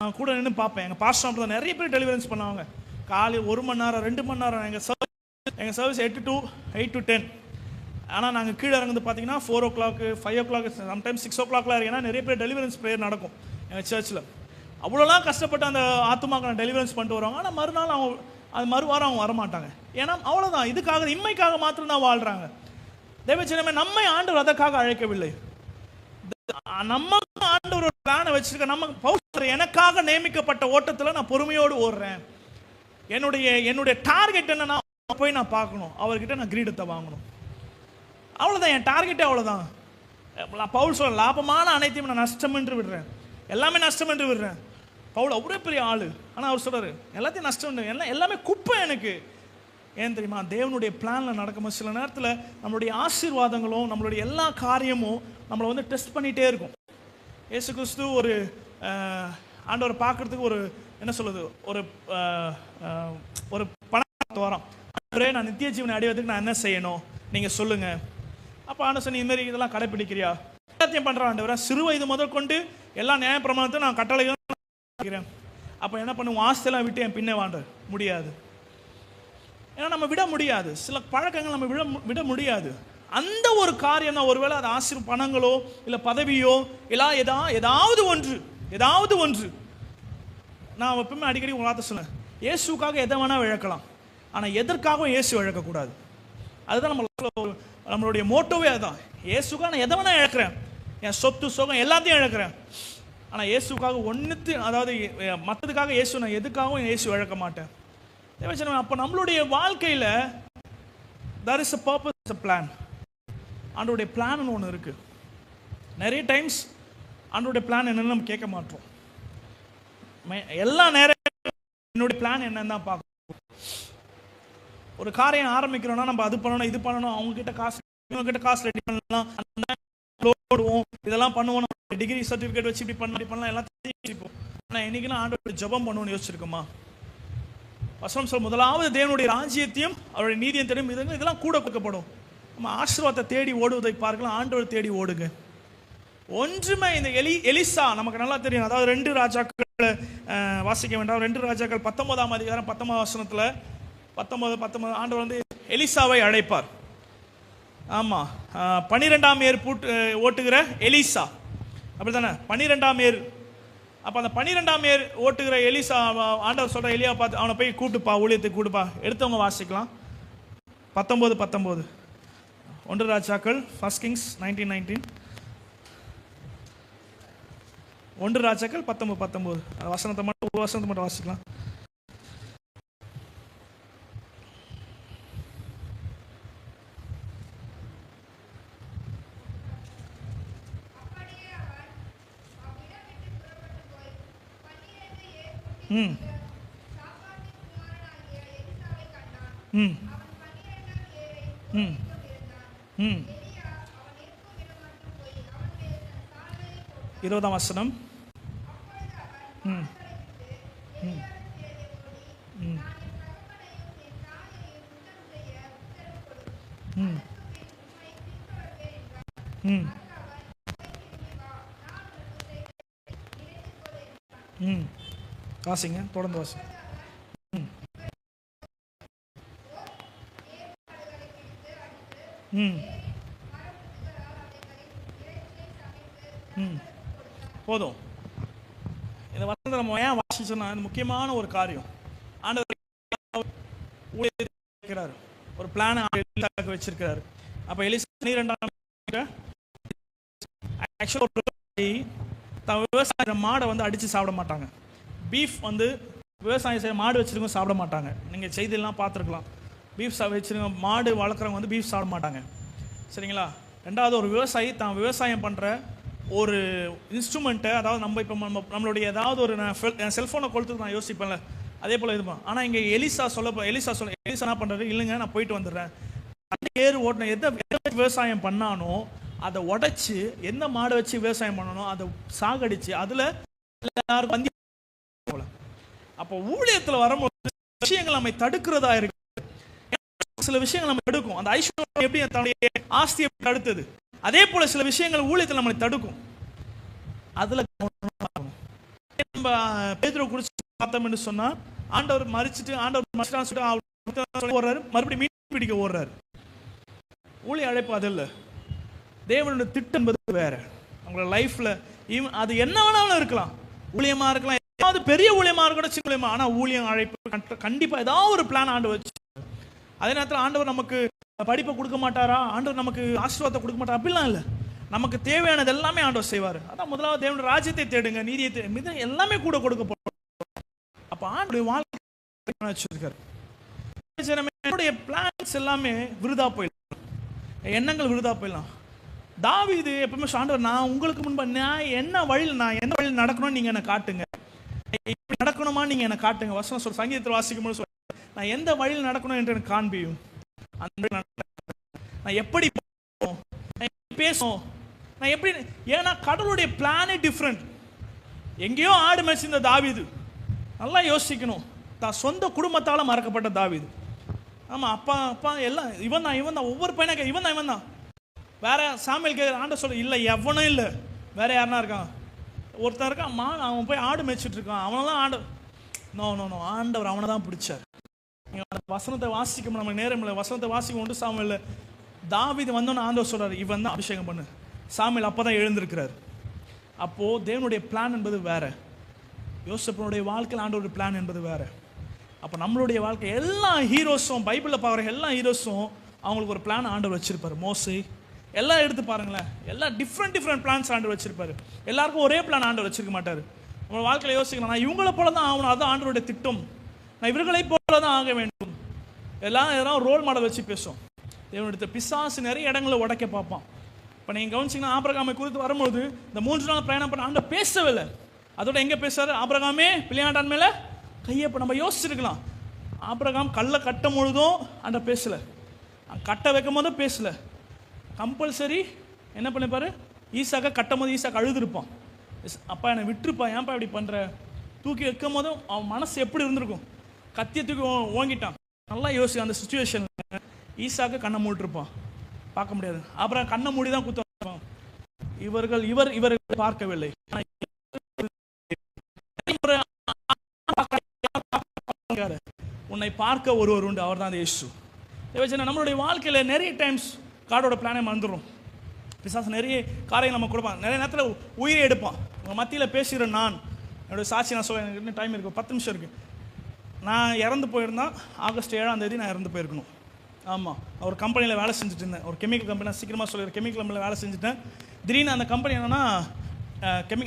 நான் கூட நின்று பார்ப்பேன். எங்கள் பாஸ்டர் அப்படி தான் நிறைய பேர் டெலிவரன்ஸ் பண்ணுவாங்க. காலையில் 1 மணி நேரம் 2 மணி நேரம். எங்கள் சர்வீஸ் 8 to 10. ஆனால் நாங்கள் கீழே இறங்குது பார்த்தீங்கன்னா 4 o'clock 5 o'clock சம்டைம்ஸ் 6 o'clockலாம் இருக்கீங்கன்னா நிறைய பேர் டெலிவரன்ஸ் ப்ரேயர் நடக்கும் எங்கள் சர்ச்சில். அவ்வளோலாம் கஷ்டப்பட்டு அந்த ஆத்துமாக்களை டெலிவரன்ஸ் பண்ணிட்டு வருவாங்க. ஆனால் மறுநாள் அவங்க அது மறுவாரம் அவங்க வரமாட்டாங்க. ஏன்னா அவ்வளோதான், இதுக்காக இம்மைக்காக மாத்திரம்தான் வாழ்கிறாங்க. தேவச்சனமே நம்மை ஆண்டவர் அதற்காக அழைக்கவில்லை. நம்ம ஆண்டவர் ஒரு பிளானை வச்சிருக்க. நம்ம எனக்காக நியமிக்கப்பட்ட ஓட்டத்தில் நான் பொறுமையோடு ஓடுறேன். என்னுடைய டார்கெட் என்னன்னா போய் நான் பார்க்கணும், அவர்கிட்ட நான் கிரீடத்தை வாங்கணும். அவ்வளோதான் என் டார்கெட்டே. அவ்வளோதான். பவுல் சொல்ல லாபமான அனைத்தையும் நான் நஷ்டம் என்று விடுறேன், எல்லாமே நஷ்டம் என்று விடுறேன். பவுல் அவ்வளோ பெரிய ஆள். ஆனால் அவர் சொல்கிறார் எல்லாத்தையும் நஷ்டம், எல்லாமே குப்பை எனக்கு. ஏன் தெரியுமா? தேவனுடைய பிளானில் நடக்கும்போது சில நேரத்தில் நம்மளுடைய ஆசீர்வாதங்களும் நம்மளுடைய எல்லா காரியமும் நம்மளை வந்து டெஸ்ட் பண்ணிகிட்டே இருக்கும். இயேசு கிறிஸ்து ஒரு ஆண்டவரை பார்க்குறதுக்கு ஒரு என்ன சொல்லுது, ஒரு பணத்தை வரோம். ஆண்டவரே நான் நித்திய ஜீவனை அடைவதற்கு நான் என்ன செய்யணும் நீங்கள் சொல்லுங்கள். அப்போ ஆண்டவர் சொன்ன இதுமாரி இதெல்லாம் கடைப்பிடிக்கிறியா? எல்லாத்தையும் பண்ணுறான் ஆண்டவரா. சிறு வயது முதல் கொண்டு எல்லா நியாய பிரமாணத்தை நான் கட்டளைகள் இருக்கிறேன். அப்போ என்ன பண்ணுவோம்? ஆஸ்தியெல்லாம் விட்டு என் பின்னே வாண்ட முடியாது. ஏன்னா நம்ம விட முடியாது, சில பழக்கங்கள் நம்ம விட முடியாது. அந்த ஒரு காரியம் தான். ஒருவேளை அது பணங்களோ இல்லை பதவியோ இல்லை ஏதாவது ஒன்று. நான் எப்பவுமே அடிக்கடி உங்க வார்த்தை சொன்னேன், இயேசுக்காக எதை வேணா இழக்கலாம், ஆனால் எதற்காகவும் இயேசு இழக்கக்கூடாது. அதுதான் நம்மளுடைய மோட்டோவே அதுதான். இயேசுக்காக நான் எதை வேணா இழக்கிறேன், என் சொத்து சுகம் எல்லாத்தையும் இழக்கிறேன். ஆனால் இயேசுக்காக அதாவது மற்றதுக்காக இயேசு நான் எதுக்காகவும் இயேசு இழக்க மாட்டேன். அப்போ நம்மளுடைய வாழ்க்கையில் there is a purpose, a plan. ஆண்டவருடைய பிளான் ஒன்று இருக்கு. நிறைய டைம்ஸ் ஆண்டவருடைய பிளான் என்னன்னு நம்ம கேட்க மாட்டோம். எல்லா நேரம் என்னுடைய பிளான் என்னன்னு தான் பார்க்கணும். ஒரு காரியம் ஆரம்பிக்கிறோம்னா நம்ம அது பண்ணணும் இது பண்ணணும், அவங்ககிட்ட காசு ரெடி பண்ணலாம், போடுவோம், இதெல்லாம் பண்ணுவோம், டிகிரி சர்டிஃபிகேட் வச்சு இப்படி பண்ணலாம் எல்லாத்தையும் யோசிப்போம். ஆனால் என்னைக்குலாம் ஆண்டவருடைய ஜெபம் பண்ணுவோம்னு யோசிச்சிருக்கோமா? வசனம் சொல், முதலாவது தேவனுடைய ராஜ்யத்தையும் அவருடைய நீதியும் தெரியும், இதெல்லாம் கூட கொடுக்கப்படும். நம்ம ஆசீர்வாதத்தை தேடி ஓடுவதை பார்க்கலாம், ஆண்டவர் தேடி ஓடுங்க. ஒன்றுமே இந்த எலிசா நமக்கு நல்லா தெரியும். அதாவது 2 ராஜாக்கள் வாசிக்க வேண்டாம். 2 ராஜாக்கள் 19ஆம் அதிகாரம் 19ஆம் வசனத்தில் 19 ஆண்டவர் வந்து எலிசாவை அழைப்பார். ஆமாம், 12ஆம் ஏர் ஓட்டுகிற எலிசா, அப்படி தானே? 12ஆம் ஏர். அப்போ அந்த 12ஆம் ஏர் ஓட்டுகிற எலிசா ஆண்டவர் சொல்கிற எலியா பார்த்து அவனை போய் கூட்டுப்பா, ஊழியத்தை கூட்டுப்பா. எடுத்தவங்க வாசிக்கலாம். 19 1 ராஜாக்கள் 1 Kings 19:19. 1 ராஜாக்கள் 19 வசனத்தை மட்டும் வாசிக்கலாம். இருபதாம் வசனம். வாசிங்க, தொடர்ந்து வாசிங்க. ம் ம் போதும். இந்த வசனத்தை நம்ம ஏன் வாசிச்சோம்னா, இது முக்கியமான ஒரு காரியம். ஆண்டவர் ஊழியர் ஒரு பிளான் எலிசாக்கு வச்சிருக்கிறாரு. அப்ப எலிசா 12 ஆக்சுவலி விவசாய மாடை வந்து அடிச்சு சாப்பிட மாட்டாங்க. பீஃப் வந்து விவசாயம் செய்ய மாடு வச்சிருக்கவங்க சாப்பிட மாட்டாங்க. நீங்கள் செய்தியெல்லாம் பார்த்துருக்கலாம். பீஃப் வச்சிருக்க மாடு வளர்க்குறவங்க வந்து பீஃப் சாப்பிட மாட்டாங்க. சரிங்களா? ரெண்டாவது, ஒரு விவசாயி தான் விவசாயம் பண்ணுற ஒரு இன்ஸ்ட்ருமெண்ட்டை, அதாவது நம்ம இப்போ நம்மளுடைய ஏதாவது ஒரு செல்ஃபோனை கொளுத்துக்கு நான் யோசிப்பேன்ல, அதே போல் இதுப்பான். ஆனால் இங்கே எலிசா என்ன பண்ணுறாரு, இல்லைங்க நான் போயிட்டு வந்துடுறேன். ஏறு ஓட்டின எதை விவசாயம் பண்ணானோ அதை உடைச்சி, எந்த மாடை வச்சு விவசாயம் பண்ணணும் அதை சாகடிச்சு அதில் எல்லாருக்கும் வந்தி. அப்போ ஊழியத்தில் வரும்போது விஷயங்கள் நம்மை தடுக்கிறதா இருக்கு. சில விஷயங்கள் நம்ம தடுக்கும். அந்த ஐஸ்வர்யம் எப்படி தன்னுடைய ஆஸ்தியை தடுத்தது, அதே போல சில விஷயங்கள் ஊழியத்தில் நம்மளை தடுக்கும். அதுல நம்ம பேதுருவை குறித்து பார்த்தோம் என்று சொன்னா, ஆண்டவர் மறிச்சிட்டு ஓடுறாரு, மறுபடியும் மீன் பிடிக்க ஓடுறாரு. ஊழிய அழைப்பு அது இல்லை. தேவனுடைய திட்டம் என்பது வேற. உங்களோட லைஃப்ல அது என்ன வேணாலும் இருக்கலாம். ஊழியமா இருக்கலாம், ஏதாவது பெரிய ஊழியமா இருக்கணும், சின்ன ஊழியமா. ஆனா ஊழியம் அழைப்பு கண்டிப்பா ஏதாவது ஒரு பிளான் ஆண்டு வச்சு. அதே நேரத்தில் ஆண்டவர் நமக்கு படிப்பை கொடுக்க மாட்டாரா, ஆண்டவர் நமக்கு ஆசீர்வாதத்தை கொடுக்க மாட்டாரா, அப்படிலாம் இல்லை. நமக்கு தேவையானது எல்லாமே ஆண்டவர் செய்வார். அதான் முதலாவது தேவனுடைய ராஜ்யத்தை தேடுங்க, நீதியை எல்லாமே கூட கொடுக்க போறோம். அப்ப ஆண்டவருடைய வாழ்க்கை வச்சிருக்காரு. என்னுடைய பிளான்ஸ் எல்லாமே விருதா போயிடலாம், எண்ணங்கள் விருதா போயிடலாம். தாவீது எப்பவுமே ஆண்டவர், நான் உங்களுக்கு முன்பு நான் எந்த வழியில் நடக்கணும்னு நீங்க என்ன காட்டுங்க, இப்படி நடக்கணுமா நீங்க என்ன காட்டுங்க. வசனம் சொல்ற, சங்கீதத்தில் வாசிக்கும் போது நான் எந்த வழியில் நடக்கணும் என்று எனக்கு காண்பியும். நான் எப்படி பேசும், நான் எப்படி, ஏன்னா கடவுளுடைய பிளானே டிஃப்ரெண்ட். எங்கேயோ ஆடு மேய்ச்சிருந்த தாவீது, நல்லா யோசிக்கணும், தான் சொந்த குடும்பத்தால் மறக்கப்பட்ட தாவீது. ஆமாம், அப்பா எல்லாம் இவன் தான், ஒவ்வொரு பையனாக இவன் தான். வேற சாமுவேல் கேட்குற, ஆண்ட சொல்ல, இல்லை எவனும் இல்லை, வேற யாருனா இருக்கான், ஒருத்தன் இருக்கான், அவன் போய் ஆடு மேய்ச்சிட்டு இருக்கான், அவனெல்லாம் ஆண்டு. நோ, ஆண்டவர் அவனை தான் பிடிச்சார். வசனத்தை வாசிக்க நம்ம நேரம் இல்லை, வசனத்தை வாசிக்க ஒன்று சாமுவேல். தாவீது வந்தோன்னு ஆண்டவர் சொல்றாரு, இவன் தான் அபிஷேகம் பண்ணு. சாமுவேல் அப்பதான் எழுந்திருக்கிறார். அப்போ தேவனுடைய பிளான் என்பது வேற, யோசேப்புடைய வாழ்க்கையில் ஆண்டவருடைய பிளான் என்பது வேற. அப்போ நம்மளுடைய வாழ்க்கை எல்லா ஹீரோஸும், பைபிளில் பார்க்குற எல்லா ஹீரோஸும் அவங்களுக்கு ஒரு பிளான் ஆண்டவர் வச்சிருப்பாரு. மோசே எல்லாம் எடுத்து பாருங்களேன், எல்லாம் டிஃப்ரெண்ட் பிளான்ஸ் ஆண்டவர் வச்சிருப்பாரு. எல்லாருக்கும் ஒரே பிளான் ஆண்டவர் வச்சிருக்க மாட்டார். நம்ம வாழ்க்கையில் யோசிக்கலாம், நான் இவங்களை போல தான் ஆகணும், அதுதான் ஆண்டவருடைய திட்டம், நான் இவர்களை போல தான் ஆக வேண்டும். எல்லாம் ரோல் மாடல் வச்சு பேசும். தேவனுடைய பிசாசு நிறைய இடங்களை உடைக்க பார்ப்பான். இப்போ நீங்கள் கவனிச்சிங்கன்னா, ஆபிரகாமை குறித்து வரும்போது இந்த 3 நாள் பிரயாணம் பண்ண ஆண்டவர் பேசவே இல்லை. அதோட எங்கே பேசுறாரு, ஆபிரகாமே பிள்ளையாண்டான் மேலே கையை. இப்போ நம்ம யோசிச்சிருக்கலாம், ஆபிரகாம் கல்லை கட்டும் பொழுதும் ஆண்டவர் பேசலை, கட்ட வைக்கும் போதும் பேசலை. கம்பல்சரி என்ன பண்ணிப்பாரு, ஈசாக்க கட்டும் போது ஈசாக்கு அழுதுருப்பான், அப்பா என்னை விட்டுருப்பா, ஏன்ப்பா இப்படி பண்ணுற. தூக்கி வைக்கும் போதும் அவன் மனசு எப்படி இருந்திருக்கும், கத்தியை தூக்கி ஓங்கிட்டான். நல்லா யோசி, அந்த சுச்சுவேஷன் ஈசாக்கு கண்ணை மூடிருப்பான், பார்க்க முடியாது. அப்புறம் கண்ணை மூடி தான் குத்துவான். இவர் பார்க்கவில்லை. உன்னை பார்க்க ஒருவர் உண்டு, அவர் தான் இயேசு. நம்மளுடைய வாழ்க்கையில் நிறைய டைம்ஸ் காடோட பிளானை மறந்துடும். பிசாசு நிறைய காரியங்கள் நம்ம கொடுப்பான், நிறைய நேரத்தில் உயிரை எடுப்பான். உங்கள் மத்தியில் பேசுகிற நான் என்னுடைய சாட்சி நான் சொல்ல, எனக்கு இன்னும் டைம் இருக்குது, 10 நிமிஷம் இருக்குது. நான் இறந்து போயிருந்தேன், ஆகஸ்ட் 7ஆம் தேதி நான் இறந்து போயிருக்கணும். ஆமாம், ஒரு கம்பெனியில் வேலை செஞ்சுட்டு இருந்தேன், ஒரு கெமிக்கல் கம்பெனி. சீக்கிரமாக சொல்லிடுறேன், கெமிக்கல் கம்பெனியில் வேலை செஞ்சுட்டேன். திடீர்னு அந்த கம்பெனி என்னென்னா,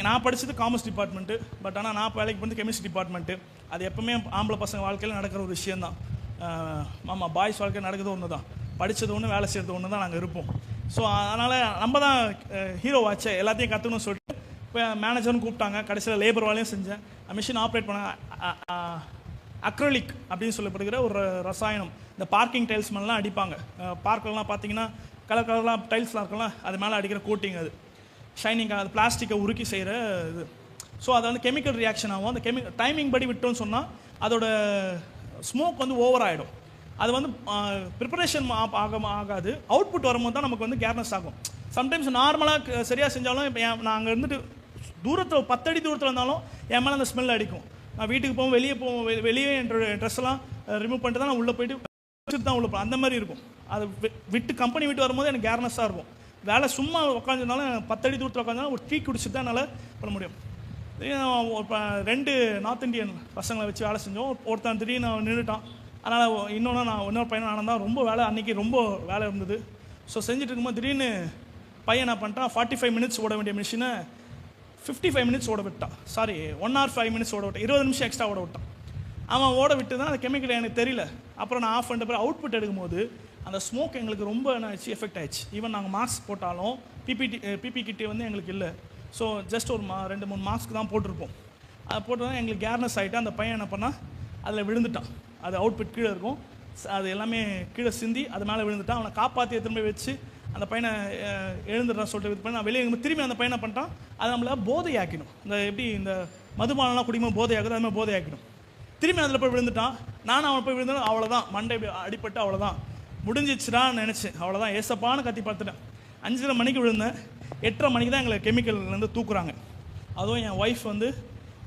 நான் படித்தது காமர்ஸ் டிபார்ட்மெண்ட்டு, பட் ஆனால் நான் வேலைக்கு வந்து கெமிஸ்ட்ரி டிபார்ட்மெண்ட்டு. அது எப்பவுமே ஆம்பளை பசங்க வாழ்க்கையில் நடக்கிற ஒரு விஷயந்தான். ஆமாம், பாய்ஸ் வாழ்க்கையில் நடக்குது ஒன்று தான், படித்தது ஒன்று, வேலை செய்கிறது ஒன்று தான் நாங்கள் இருப்போம். ஸோ அதனால் நம்ம தான் ஹீரோ வாட்சே, எல்லாத்தையும் கற்றுக்கணும்னு சொல்லிட்டு இப்போ மேனேஜர்னு கூப்பிட்டாங்க. கடைசியில் லேபர் வேலையும் செஞ்சேன். மிஷின் ஆப்ரேட் பண்ண அக்ரலிக் அப்படின்னு சொல்லப்படுகிற ஒரு ரசாயனம், இந்த பார்க்கிங் டைல்ஸ் மேலாம் அடிப்பாங்க. பார்க்கெல்லாம் பார்த்தீங்கன்னா கலர் கலர்லாம் டைல்ஸ்லாம் இருக்கலாம், அது மேலே அடிக்கிற கோட்டிங், அது ஷைனிங், அது பிளாஸ்டிக்கை உருக்கி செய்கிற இது. ஸோ அது வந்து கெமிக்கல் ரியாக்ஷன் ஆகும். அந்த டைமிங் படி விட்டோன்னு சொன்னால் அதோட ஸ்மோக் வந்து ஓவர் ஆகிடும். அது வந்து ப்ரிப்பரேஷன் ஆகாது, அவுட்புட் வரும்போது தான் நமக்கு வந்து கேர்னஸ் ஆகும். சம்டைம்ஸ் நார்மலாக சரியாக செஞ்சாலும், இப்போ நான் அங்கே இருந்துட்டு தூரத்தில் 10 அடி தூரத்தில் இருந்தாலும் என் மேலே அந்த ஸ்மெல் அடிக்கும். நான் வீட்டுக்கு போவோம், வெளியே போவோம், வெளியே என்னோட ட்ரெஸ் எல்லாம் ரிமூவ் பண்ணிட்டு தான் நான் உள்ளே போயிட்டு வச்சுட்டு தான் உள்ள போவேன். அந்த மாதிரி இருக்கும். அது விட்டு கம்பெனி விட்டு வரும்போது எனக்கு கேர்னஸாக இருக்கும். வேலை சும்மா உட்காந்துருந்தாலும் 10 அடி தூரத்தில் உட்காந்தாலும் ஒரு டீ குடிச்சிட்டு தான் என்னால் பண்ண முடியும். இப்போ 2 நார்த் இந்தியன் பசங்களை வச்சு வேலை செஞ்சோம். ஒருத்தன் திடீர்னு நின்றுட்டான். அதனால் இன்னொரு பையன் நான் தான் ரொம்ப வேலை, அன்றைக்கி ரொம்ப வேலை இருந்தது. ஸோ செஞ்சுட்டு இருக்கும்போது திடீர்னு பையன் என்ன பண்ணிட்டான், 45 மினிட்ஸ் ஓட வேண்டிய மிஷினை 55 மினிட்ஸ் ஓட விட்டான். சாரி, 1 hour 5 minutes ஓட விட்டான். 20 நிமிஷம் எக்ஸ்ட்ரா ஓட விட்டான். அவன் ஓட விட்டு தான் அந்த கெமிக்கல் எனக்கு தெரியல. அப்புறம் நான் ஆஃப் பண்ணிட்ட பிறகு அவுட்புட் எடுக்கும்போது அந்த ஸ்மோக் எங்களுக்கு ரொம்ப என்ன ஆச்சு, எஃபெக்ட் ஆயிடுச்சு. ஈவன் நாங்கள் மாஸ்க் போட்டாலும் பிபி கிட்டே வந்து எங்களுக்கு இல்லை. ஸோ ஜஸ்ட் ஒரு 2-3 மாஸ்க் தான் போட்டிருப்போம். அதை போட்டு தான் எங்களுக்கு கேர்னஸ் ஆகிட்டு அந்த பையன் என்ன பண்ணால் அதில் விழுந்துட்டான். அது அவுட்புட் கீழே இருக்கும், அது எல்லாமே கீழே சிந்தி அது மேலே விழுந்துட்டான். அவனை காப்பாற்றி திரும்ப வச்சு அந்த பையனை எழுந்துடுறான் சொல்லிட்டு இது பண்ணி நான் வெளியே திரும்பி அந்த பையனை பண்ணிட்டான். அதை நம்மளை போதை ஆக்கணும். இந்த எப்படி இந்த மதுபானம்லாம் குடிக்கும்போது போதை ஆக்குது, அது மாதிரி போதை ஆக்கணும். திரும்பி அதில் போய் விழுந்துட்டான். நானும் அவனை போய் விழுந்தாலும் அவ்வளோதான், மண்டை அடிப்பட்டு அவ்வளோதான், முடிஞ்சிச்சுடான்னு நினச்சேன். அவ்வளோதான், ஏசப்பான்னு கத்தி பார்த்துட்டேன். 5:30 மணிக்கு விழுந்தேன். 8:30 மணிக்கு தான் எங்களை கெமிக்கல்லேருந்து தூக்குறாங்க. அதுவும் என் ஒய்ஃப் வந்து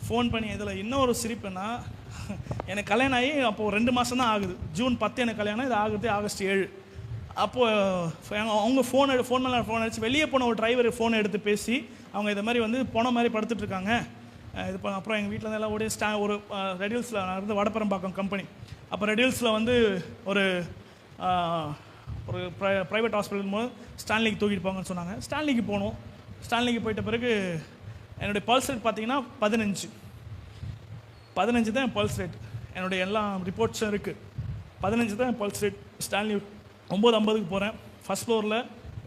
ஃபோன் பண்ணி, இதில் இன்னொரு சிரிப்புன்னா, எனக்கு கல்யாணம் ஆகி அப்போது 2 மாதம் தான் ஆகுது. ஜூன் 10 எனக்கு கல்யாணம், இது ஆகுது ஆகஸ்ட் 7. அப்போது அவங்க ஃபோன் மேலே ஃபோன் அடிச்சு வெளியே போன ஒரு டிரைவர் ஃபோனை எடுத்து பேசி அவங்க இதை மாதிரி வந்து போன மாதிரி படுத்துட்ருக்காங்க. இது அப்புறம் எங்கள் வீட்டில் எல்லாம் ஓடி ஒரு ரெடியூல்ஸில் நான் இருந்து வடபரம்பாக்கம் கம்பெனி. அப்போ ரெடியூல்ஸில் வந்து ஒரு ப்ரைவேட் ஹாஸ்பிட்டல் போது ஸ்டான்லிக்கு தூக்கிட்டு போங்கன்னு சொன்னாங்க. ஸ்டான்லிக்கு போனோம். ஸ்டான்லிக்கு போயிட்ட பிறகு என்னுடைய பல்ஸ் ரேட் பார்த்தீங்கன்னா 15 தான் என் பல்ஸ் ரேட். என்னுடைய எல்லா ரிப்போர்ட்ஸும் இருக்குது. 15 தான் என் பல்ஸ் ரேட். ஸ்டான்லி 9:50க்கு போகிறேன். ஃபஸ்ட் ஃப்ளோரில்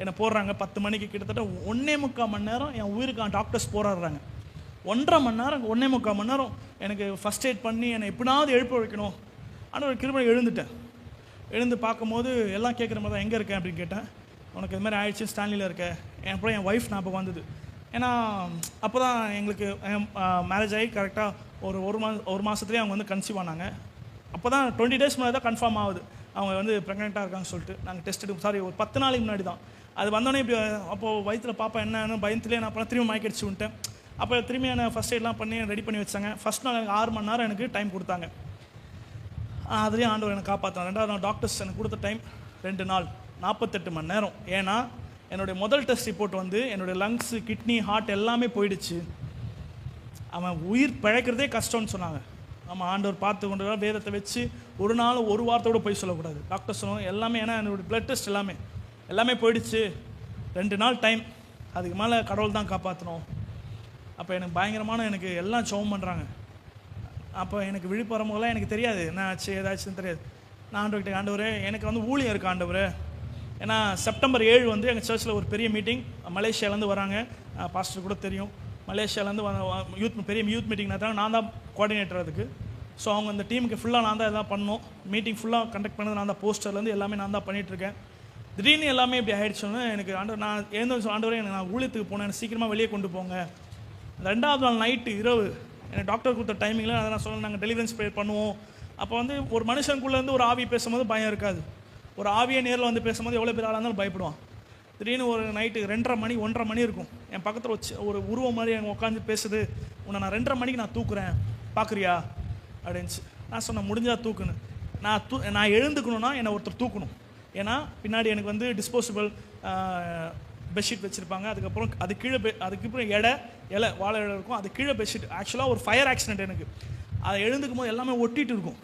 என்னை போடுறாங்க 10 மணிக்கு. கிட்டத்தட்ட 1.25 மணி நேரம் என் உயிருக்கான டாக்டர்ஸ் போராடுறாங்க. 1.5 மணி நேரம் 1.25 மணி நேரம் எனக்கு ஃபஸ்ட் எய்ட் பண்ணி என்னை எப்படினாவது எழுப்ப வைக்கணும். ஆனால் ஒரு கிருபை எழுந்துட்டேன். எழுந்து பார்க்கும்போது எல்லாம் கேட்குற மாதிரி தான், எங்கே இருக்கேன் அப்படின்னு கேட்டேன். உனக்கு இது மாதிரி ஆயிடுச்சு, ஸ்டான்லியில் இருக்கேன். அப்புறம் என் ஒய்ஃப் ஞாபகம் வந்தது. ஏன்னா அப்போ தான் எங்களுக்கு மேரேஜ் ஆகி கரெக்டாக ஒரு மாதத்துலேயே அவங்க வந்து கன்சீவ் ஆனாங்க. அப்போ தான் 20 days முன்னாடி தான் கன்ஃபார்ம் ஆகுது அவங்க வந்து ப்ரெக்னெண்ட்டாக இருக்காங்கன்னு சொல்லிட்டு. நாங்கள் டெஸ்ட் எடுக்கும், சாரி ஒரு 10 நாளைக்கு முன்னாடி தான் அது வந்தோடனே. இப்படி அப்போது வயிற்றில் பாப்பா என்னன்னு பயத்துலேயே நான் அப்புறம் திரும்பி மயக்கடிச்சு விட்டேன். அப்போ திரும்பி என்னை ஃபஸ்ட் எய்ட்லாம் பண்ணி ரெடி பண்ணி வச்சாங்க. ஃபஸ்ட் நாள் எனக்கு 6 மணி நேரம் எனக்கு டைம் கொடுத்தாங்க. அதுலேயும் ஆண்டவர் எனக்கு காப்பாற்றினான். 2வது நாள் டாக்டர்ஸ் எனக்கு கொடுத்த டைம் 2 நாள் 48 மணி நேரம். ஏன்னா என்னுடைய முதல் டெஸ்ட் ரிப்போர்ட் வந்து என்னுடைய லங்ஸு, கிட்னி, ஹார்ட் எல்லாமே போயிடுச்சு. அவன் உயிர் பிழைக்கிறதே கஷ்டம்னு சொன்னாங்க. ஆமாம், ஆண்டவர் பார்த்து கொண்டு வேதத்தை வச்சு ஒரு நாள் ஒரு வாரத்தோடு போய் சொல்லக்கூடாது. டாக்டர் சொன்னாங்க எல்லாமே, ஏன்னா என்னுடைய பிளட் டெஸ்ட் எல்லாமே போயிடுச்சு. 2 நாள் டைம், அதுக்கு மேலே கடவுள் தான் காப்பாற்றணும். அப்போ எனக்கு பயங்கரமான எனக்கு எல்லாம் ஜெபம் பண்ணுறாங்க. அப்போ எனக்கு விழிப்புறம் போதெல்லாம் எனக்கு தெரியாது என்ன ஆச்சு ஏதாச்சுன்னு தெரியாது. நான் ஆண்டவர்கிட்ட, ஆண்டவரே எனக்கு வந்து ஊழியம் இருக்குது ஆண்டவரே. ஏன்னா செப்டம்பர் 7 வந்து எங்கள் சர்ச்சில் ஒரு பெரிய மீட்டிங், மலேசியாவிலேருந்து வராங்க. பாஸ்டர் கூட தெரியும். மலேசியாவிலேருந்து பெரிய யூத் மீட்டிங் நடத்தாங்க. நான் தான் கோஆர்டினேட்டர் அதுக்கு. ஸோ அவங்க அந்த டீமுக்கு ஃபுல்லாக நான் தான் எல்லாம் பண்ணோம். மீட்டிங் ஃபுல்லாக கண்டக்ட் பண்ணது நான் தான். போஸ்டர்லேருந்து எல்லாமே நான் தான் பண்ணிகிட்ருக்கேன். திடீர்னு எல்லாமே இப்படி ஆகிடுச்சோன்னு எனக்கு ஆண்டவர், நான் எழுந்து ஆண்டவரே எனக்கு நான் ஊழியத்துக்கு போனேன், எனக்கு சீக்கிரமாக வெளியே கொண்டு போங்க. 2வது நாள் நைட்டு இரவு எனக்கு டாக்டர் கொடுத்த டைமிங்கில் அதை நான் சொன்னேன், நாங்கள் டெலிவரன்ஸ் ப்ரேயர் பண்ணுவோம். அப்போ வந்து ஒரு மனுஷனுக்குள்ளேருந்து ஒரு ஆவி பேசும்போது பயம் இருக்காது. ஒரு ஆவியை நேரில் வந்து பேசும்போது எவ்வளோ பேர் ஆளாக இருந்தாலும் பயப்படுவான். திடீர்னு ஒரு நைட்டு 1:30 மணி இருக்கும். என் பக்கத்தில் ஒரு உருவம் மாதிரி அங்கே உட்காந்து பேசுது. உன்னை நான் 2:30 மணிக்கு நான் தூக்குறேன், பார்க்குறியா அப்படின்ச்சு. நான் சொன்னேன் முடிஞ்சால் தூக்குன்னு. நான் எழுந்துக்கணுன்னா என்னை ஒருத்தர் தூக்கணும். ஏன்னா பின்னாடி எனக்கு வந்து டிஸ்போசபிள் பெட்ஷீட் வச்சுருப்பாங்க. அதுக்கப்புறம் அதுக்கப்புறம் இலை வாழை இலை இருக்கும். அது கீழே பெட்ஷீட். ஆக்சுவலாக ஒரு ஃபயர் ஆக்சிடென்ட் எனக்கு. அதை எழுந்துக்கும் போது எல்லாமே ஒட்டிகிட்டு இருக்கும்.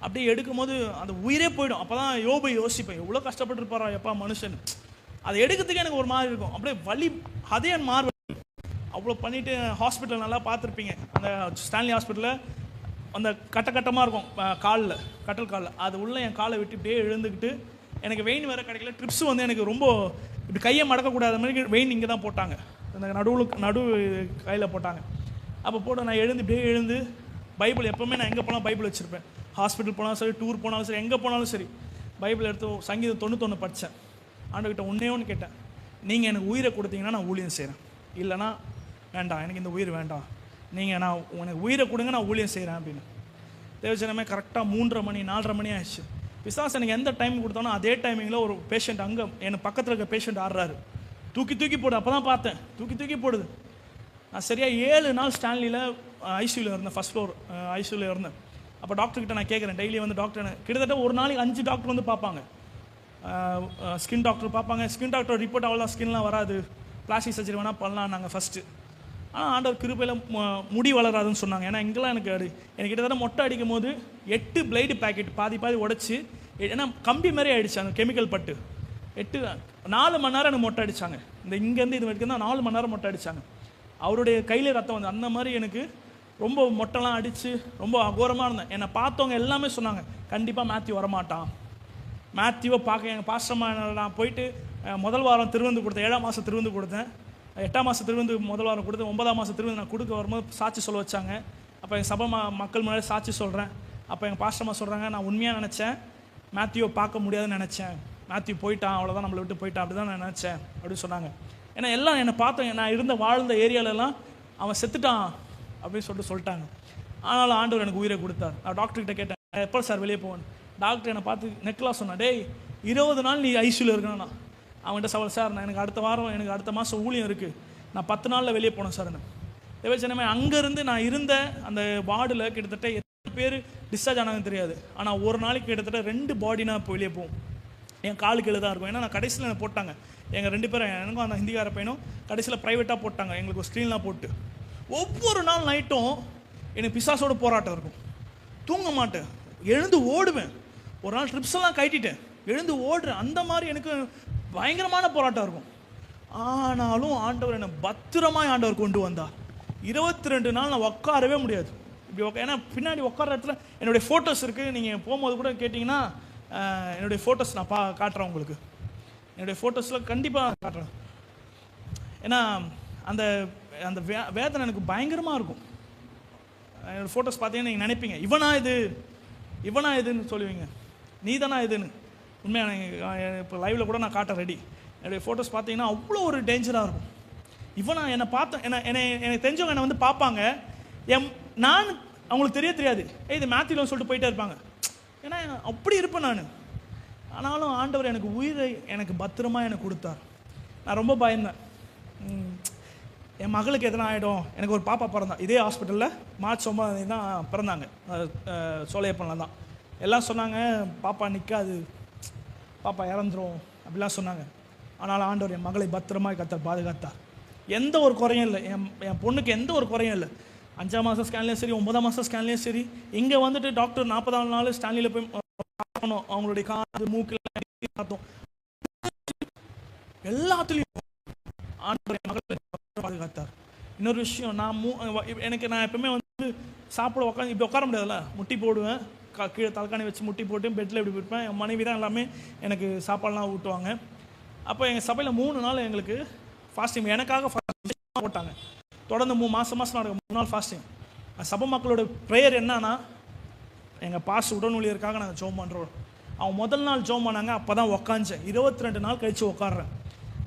அப்படியே எடுக்கும் போது அந்த உயிரே போயிடும். அப்போ தான் யோபை யோசிப்பேன், எவ்வளோ கஷ்டப்பட்டுருப்பாரா எப்பா மனுஷன். அதை எடுக்கிறதுக்கே எனக்கு ஒரு மாதிரி இருக்கும். அப்படியே வலி, அதே மார்வல். அவ்வளோ பண்ணிவிட்டு ஹாஸ்பிட்டல் நல்லா பார்த்துருப்பீங்க. அந்த ஸ்டான்லி ஹாஸ்பிட்டலில் அந்த கட்டமாக இருக்கும் கட்டல் காலில். அது உள்ளே என் காலை விட்டு இப்படியே எழுந்துக்கிட்டு எனக்கு வெயின் வேறு கிடைக்கல. ட்ரிப்ஸ் வந்து எனக்கு ரொம்ப இப்படி கையை மடக்கக்கூடாத மாதிரி வெயின் இங்கே தான் போட்டாங்க. அந்த நடு கையில் போட்டாங்க. அப்போ போட்டு நான் இப்படியே எழுந்து பைபிள் எப்போவுமே நான் எங்கே போனாலும் பைபிள் வச்சுருப்பேன். ஹாஸ்பிட்டல் போனாலும் சரி, டூர் போனாலும் சரி, எங்கே போனாலும் சரி பைபிள் எடுத்து சங்கீதம் 91 படித்தேன். ஆண்டவர்கிட்ட ஒன்று கேட்டேன், நீங்கள் எனக்கு உயிரை கொடுத்தீங்கன்னா நான் ஊழியம் செய்கிறேன், இல்லைனா வேண்டாம், எனக்கு இந்த உயிர் வேண்டாம், நீங்கள் நான் எனக்கு உயிரை கொடுங்க, நான் ஊழியம் செய்கிறேன் அப்படின்னு. தேவஜனமே கரெக்டாக 3:30 மணி 4:30 மணி ஆயிடுச்சு. பிசாசு எனக்கு எந்த டைம் கொடுத்தானோ அதே டைமிங்கில் ஒரு பேஷண்ட் அங்கே எனக்கு பக்கத்தில் இருக்க பேஷண்ட் ஆடுறாரு. தூக்கி போடு. அப்போ தான் பார்த்தேன், தூக்கி போடுது. நான் சரியாக 7 நாள் ஸ்டான்லியில் ஐசியூவில் இருந்தேன், ஃபஸ்ட் ஃப்ளோர் ஐசியூவில் இருந்தேன். அப்போ டாக்டர்கிட்ட நான் கேட்குறேன், டெய்லி வந்து டாக்டர் கிட்டத்தட்ட ஒரு நாளைக்கு 5 டாக்டர் வந்து பார்ப்பாங்க. ஸ்கின் டாக்டர் பார்ப்பாங்க. ஸ்கின் டாக்டர் ரிப்போர்ட் அவ்வளோ ஸ்கின்லாம் வராது, பிளாஸ்டிக் சர்ஜரி வேணால் பண்ணலாம் நாங்கள் ஃபஸ்ட்டு. ஆனால் ஆண்டவர் கிருபையில் முடி வளராதுன்னு சொன்னாங்க. ஏன்னா இங்கெல்லாம் எனக்கு கிட்டத்தட்ட மொட்டை அடிக்கும் போது 8 பிளைடு பேக்கெட் பாதி உடச்சி, ஏன்னா கம்பி மாதிரி ஆகிடுச்சு அந்த கெமிக்கல் பட்டு. 4 மணி நேரம் எனக்கு மொட்டை அடித்தாங்க. இந்த இங்கேருந்து இது வரைக்கும் தான் 4 மணி நேரம் மொட்டை அடித்தாங்க. அவருடைய கையில் ரத்தம் வந்து அந்த மாதிரி எனக்கு ரொம்ப மொட்டைலாம் அடித்து ரொம்ப அகோரமாக இருந்தேன். என்னை பார்த்தவங்க எல்லாமே சொன்னாங்க, கண்டிப்பாக மேத்யூ வரமாட்டான். மேத்யூவை பார்க்க எங்கள் பாஸ்டமாக நான் போயிட்டு முதல் வாரம் திருவிருந்து கொடுத்தேன், 7ஆம் மாதம் திருவிருந்து கொடுத்தேன், 8ஆம் மாதம் திருவிருந்து முதல் வாரம் கொடுத்தேன், 9ஆம் மாதம் திருவிருந்து நான் கொடுக்க வரும்போது சாட்சி சொல்ல வச்சாங்க. அப்போ எங்கள் சபை மக்கள் முன்னாடி சாட்சி சொல்கிறேன். அப்போ எங்கள் பாஸ்டமாக சொல்கிறாங்க, நான் உண்மையாக நினச்சேன், மேத்யூவை பார்க்க முடியாதுன்னு நினச்சேன், மேத்யூ போயிட்டான், அவ்வளோதான், நம்மளை விட்டு போயிட்டான், அப்படி தான் நான் நினச்சேன் அப்படின்னு சொன்னாங்க. ஏன்னா எல்லாம் என்னை பார்த்தோம், நான் வாழ்ந்த ஏரியாலெல்லாம் அவன் செத்துட்டான் அப்படின்னு சொல்லிட்டாங்க. ஆனாலும் ஆண்டவர் எனக்கு உயிரை கொடுத்தார். நான் டாக்டர்கிட்ட கேட்டேன், எப்போ சார் வெளியே போவேன்? டாக்டர் என்னை பார்த்து நெக்லாம் சொன்னான், டேய் 20 நாள் நீ ஐசியூவில் இருக்கணும்னா. அவன்கிட்ட சவால், சார் நான் எனக்கு அடுத்த மாதம் ஊழியம் இருக்குது, நான் 10 நாளில் வெளியே போனேன் சார். தேவச்சனமே அங்கேருந்து நான் இருந்த அந்த வார்டில் கிட்டத்தட்ட எத்தனை பேர் டிஸ்சார்ஜ் ஆனாங்கன்னு தெரியாது. ஆனால் ஒரு நாளைக்கு கிட்டத்தட்ட 2 பாடி நான் இப்போ வெளியே போவோம். என் காலுக்கு தான் இருக்கும். ஏன்னா நான் கடைசியில் எனக்கு போட்டாங்க, எங்கள் 2 பேரும், எனக்கும் அந்த ஹிந்திக்கார பையனும் கடைசியில் ப்ரைவேட்டாக போட்டாங்க, எங்களுக்கு ஒரு ஸ்க்ரீன்லாம் போட்டு. ஒவ்வொரு நாள் நைட்டும் எனக்கு பிசாசோட போராட்டம் இருக்கும். தூங்க மாட்டேன், எழுந்து ஓடுவேன். ஒரு நாள் ட்ரிப்ஸ் எல்லாம் கட்டிட்டேன், எழுந்து ஓடுறேன். அந்த மாதிரி எனக்கு பயங்கரமான போராட்டம் இருக்கும். ஆனாலும் ஆண்டவர் என்னை பத்திரமாய் ஆண்டவர் கொண்டு வந்தார். 22 நாள் நான் உட்காரவே முடியாது இப்படி ஏன்னா பின்னாடி உட்கார இடத்துல என்னுடைய ஃபோட்டோஸ் இருக்குது. நீங்கள் போகும்போது கூட கேட்டிங்கன்னா என்னுடைய ஃபோட்டோஸ் நான் காட்டுறேன் உங்களுக்கு. என்னுடைய ஃபோட்டோஸில் கண்டிப்பாக காட்டுறேன். ஏன்னா அந்த அந்த வேதனை எனக்கு பயங்கரமாக இருக்கும். என்னோடய ஃபோட்டோஸ் பார்த்தீங்கன்னா நீங்கள் நினைப்பீங்க, இவனா இதுன்னு சொல்லுவீங்க, நீ தானா இதுன்னு. உண்மையான இப்போ லைவில் கூட நான் காட்ட ரெடி. என்னுடைய ஃபோட்டோஸ் பார்த்தீங்கன்னா அவ்வளோ ஒரு டேஞ்சராக இருக்கும். இவனா என்னை பார்த்தேன், எனக்கு தெரிஞ்சவங்க என்னை வந்து பார்ப்பாங்க, நான் அவங்களுக்கு தெரியாது, இது மேத்யூன்னு சொல்லிட்டு போயிட்டே இருப்பாங்க. ஏன்னா அப்படி இருப்பேன் நான். ஆனாலும் ஆண்டவர் எனக்கு உயிரை எனக்கு பத்திரமாக எனக்கு கொடுத்தார். நான் ரொம்ப பயந்தேன், என் மகளுக்கு எதனா ஆகிடும். எனக்கு ஒரு பாப்பா பிறந்தா இதே ஹாஸ்பிட்டலில் மார்ச் 9 தான் பிறந்தாங்க, சோலையப்பனில் தான். எல்லாம் சொன்னாங்க, பாப்பா நிற்காது, பாப்பா இறந்துரும் அப்படிலாம் சொன்னாங்க. ஆனால் ஆண்டவர் என் மகளை பத்திரமாக கர்த்தர் பாதுகாத்தார். எந்த ஒரு குறையும் இல்லை, என் பொண்ணுக்கு எந்த ஒரு குறையும் இல்லை. 5ஆம் மாதம் ஸ்கேன்லேயும் சரி, 9ஆம் மாதம் ஸ்கேன்லேயும் சரி, இங்கே வந்துட்டு டாக்டர் 40ஆம் நாள் ஸ்டான்லியில் போய் பார்க்கணும், அவங்களுடைய காது மூக்கில் பார்த்தோம், எல்லாத்துலேயும் ஆண்டவர் என் மகளை பாதுகாத்தார். இன்னொரு விஷயம், நான் எப்பவுமே வந்து சாப்பிட உட்கார முடியாதுல்ல, முட்டி போடுவேன், கீழே தலைக்காணி வச்சு முட்டி போட்டு பெட்டில் இப்படி விற்பேன். என் மனைவி தான் எல்லாமே எனக்கு சாப்பாடுலாம் ஊட்டுவாங்க. அப்போ எங்கள் சபையில் 3 நாள் எங்களுக்கு ஃபாஸ்டிங், எனக்காக போட்டாங்க. தொடர்ந்து மாதம் நடக்கும் 3 நாள் ஃபாஸ்டிங். சபை மக்களோட ப்ரேயர் என்னன்னா, எங்கள் பாஸ் உடல் ஊழியருக்காக நாங்கள் ஜெபம் பண்ணுறோம். அவங்க முதல் நாள் ஜெபம் பண்ணாங்க, அப்போ தான் உக்காஞ்சேன். 22 நாள் கழித்து உட்காடுறேன்.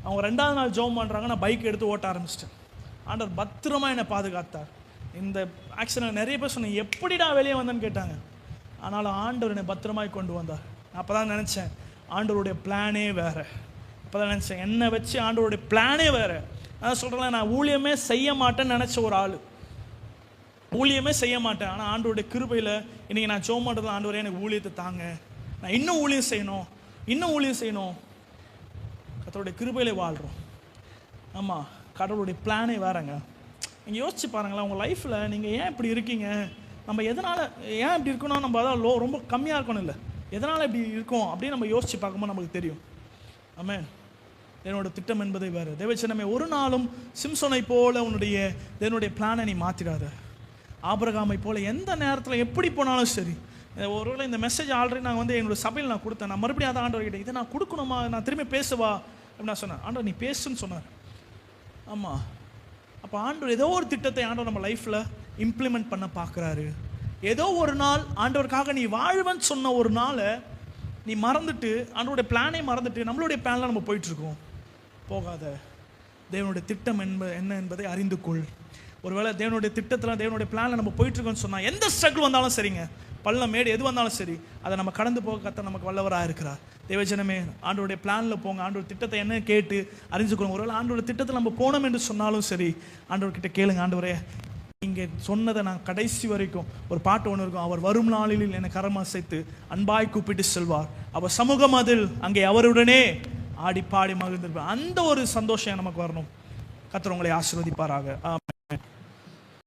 அவங்க 2ஆவது நாள் ஜெபம் பண்ணுறாங்க, நான் பைக் எடுத்து ஓட்ட ஆரம்பிச்சிட்டேன். ஆண்டவர் பத்திரமாக என்னை பாதுகாத்தார். இந்த ஆக்சிடென்ட் நிறைய பேர் சொன்னேன், எப்படிடா வெளியே வந்தேன்னு கேட்டாங்க. ஆனாலும் ஆண்டவர் என்னை பத்திரமாய் கொண்டு வந்தார். நான் அப்போ தான் நினச்சேன், ஆண்டவருடைய பிளானே வேறு. அப்போ தான் நினச்சேன், என்னை வச்சு ஆண்டவருடைய பிளானே வேறு. அதான் சொல்கிறேன், நான் ஊழியமே செய்ய மாட்டேன்னு நினச்ச ஒரு ஆள், ஊழியமே செய்ய மாட்டேன். ஆனால் ஆண்டவருடைய கிருபையில் இன்றைக்கி நான் ஜெபம் பண்ணுறது, ஆண்டவரே எனக்கு ஊழியத்தை தாங்க, நான் இன்னும் ஊழியம் செய்யணும். கர்த்தருடைய கிருபையிலே வாழ்கிறோம். ஆமாம், கடவுளுடைய பிளானே வேறங்க. நீங்கள் யோசிச்சு பாருங்களேன், உங்கள் லைஃப்பில் நீங்கள் ஏன் இப்படி இருக்கீங்க, நம்ம எதனால் ஏன் இப்படி இருக்கணும், நம்ம அதான் ரொம்ப கம்மியாக இருக்கணும், இல்லை எதனால் இப்படி இருக்கோம் அப்படின்னு நம்ம யோசித்து பார்க்கும்போது நமக்கு தெரியும். ஆமென். என்னோட திட்டம் என்பதை வேறு. தேவச்சனமே, ஒரு நாளும் சிம்சோனை போல என்னுடைய பிளானை நீ மாற்றிடாத. ஆபிரகாமை போல எந்த நேரத்தில் எப்படி போனாலும் சரி. ஒருவேளை இந்த மெசேஜ் ஆல்ரெடி நான் வந்து என்னோட சபையில் நான் கொடுத்தேன். நான் மறுபடியும் அதை ஆண்டவர் கிட்டே, இதை நான் கொடுக்கணுமா, நான் திரும்பி பேசுவா அப்படின்னு நான் சொன்னேன். ஆண்டவர் நீ பேசுன்னு சொன்னார். ஆமாம், அப்போ ஆண்டவர் ஏதோ ஒரு திட்டத்தை ஆண்டவர் நம்ம லைஃப்பில் இம்ப்ளிமெண்ட் பண்ண பார்க்குறாரு. ஏதோ ஒரு நாள் ஆண்டவருக்காக நீ வாழ்வன்னு சொன்ன ஒரு நாளை நீ மறந்துட்டு, ஆண்டவருடைய பிளானே மறந்துட்டு நம்மளுடைய பிளானில் நம்ம போயிட்டுருக்கோம். போகாத. தேவனுடைய திட்டம் என்ன என்பதை அறிந்து கொள். ஒருவேளை தேவனுடைய திட்டத்தில் தேவனுடைய பிளானில் நம்ம போயிட்டுருக்கோன்னு சொன்னால், எந்த ஸ்ட்ரகிள் வந்தாலும் சரிங்க, பள்ளம் மேடு எது வந்தாலும் சரி அதை நம்ம கடந்து போக கர்த்தர் நமக்கு வல்லவராக இருக்கிறார். தேவஜனமே, ஆண்டவருடைய பிளானில் போங்க. ஆண்டவர் திட்டத்தை என்ன கேட்டு அறிஞ்சுக்கணும். ஒருவேளை ஆண்டவருடைய திட்டத்தில் நம்ம போனோம் என்று சொன்னாலும் சரி, ஆண்டவர்கிட்ட கேளுங்க, ஆண்டவரே இங்கே சொன்னதை நான் கடைசி வரைக்கும். ஒரு பாட்டு ஒன்று இருக்கும், அவர் வரும் நாளில் என்னை கரமசைத்து அன்பாய் கூப்பிட்டு செல்வார், அவர் சமூகம் அதில் அங்கே அவருடனே ஆடி பாடி மகிழ்ந்திருப்பார். அந்த ஒரு சந்தோஷம் நமக்கு வரணும். கர்த்தர் உங்களை ஆசீர்வதிப்பாராக.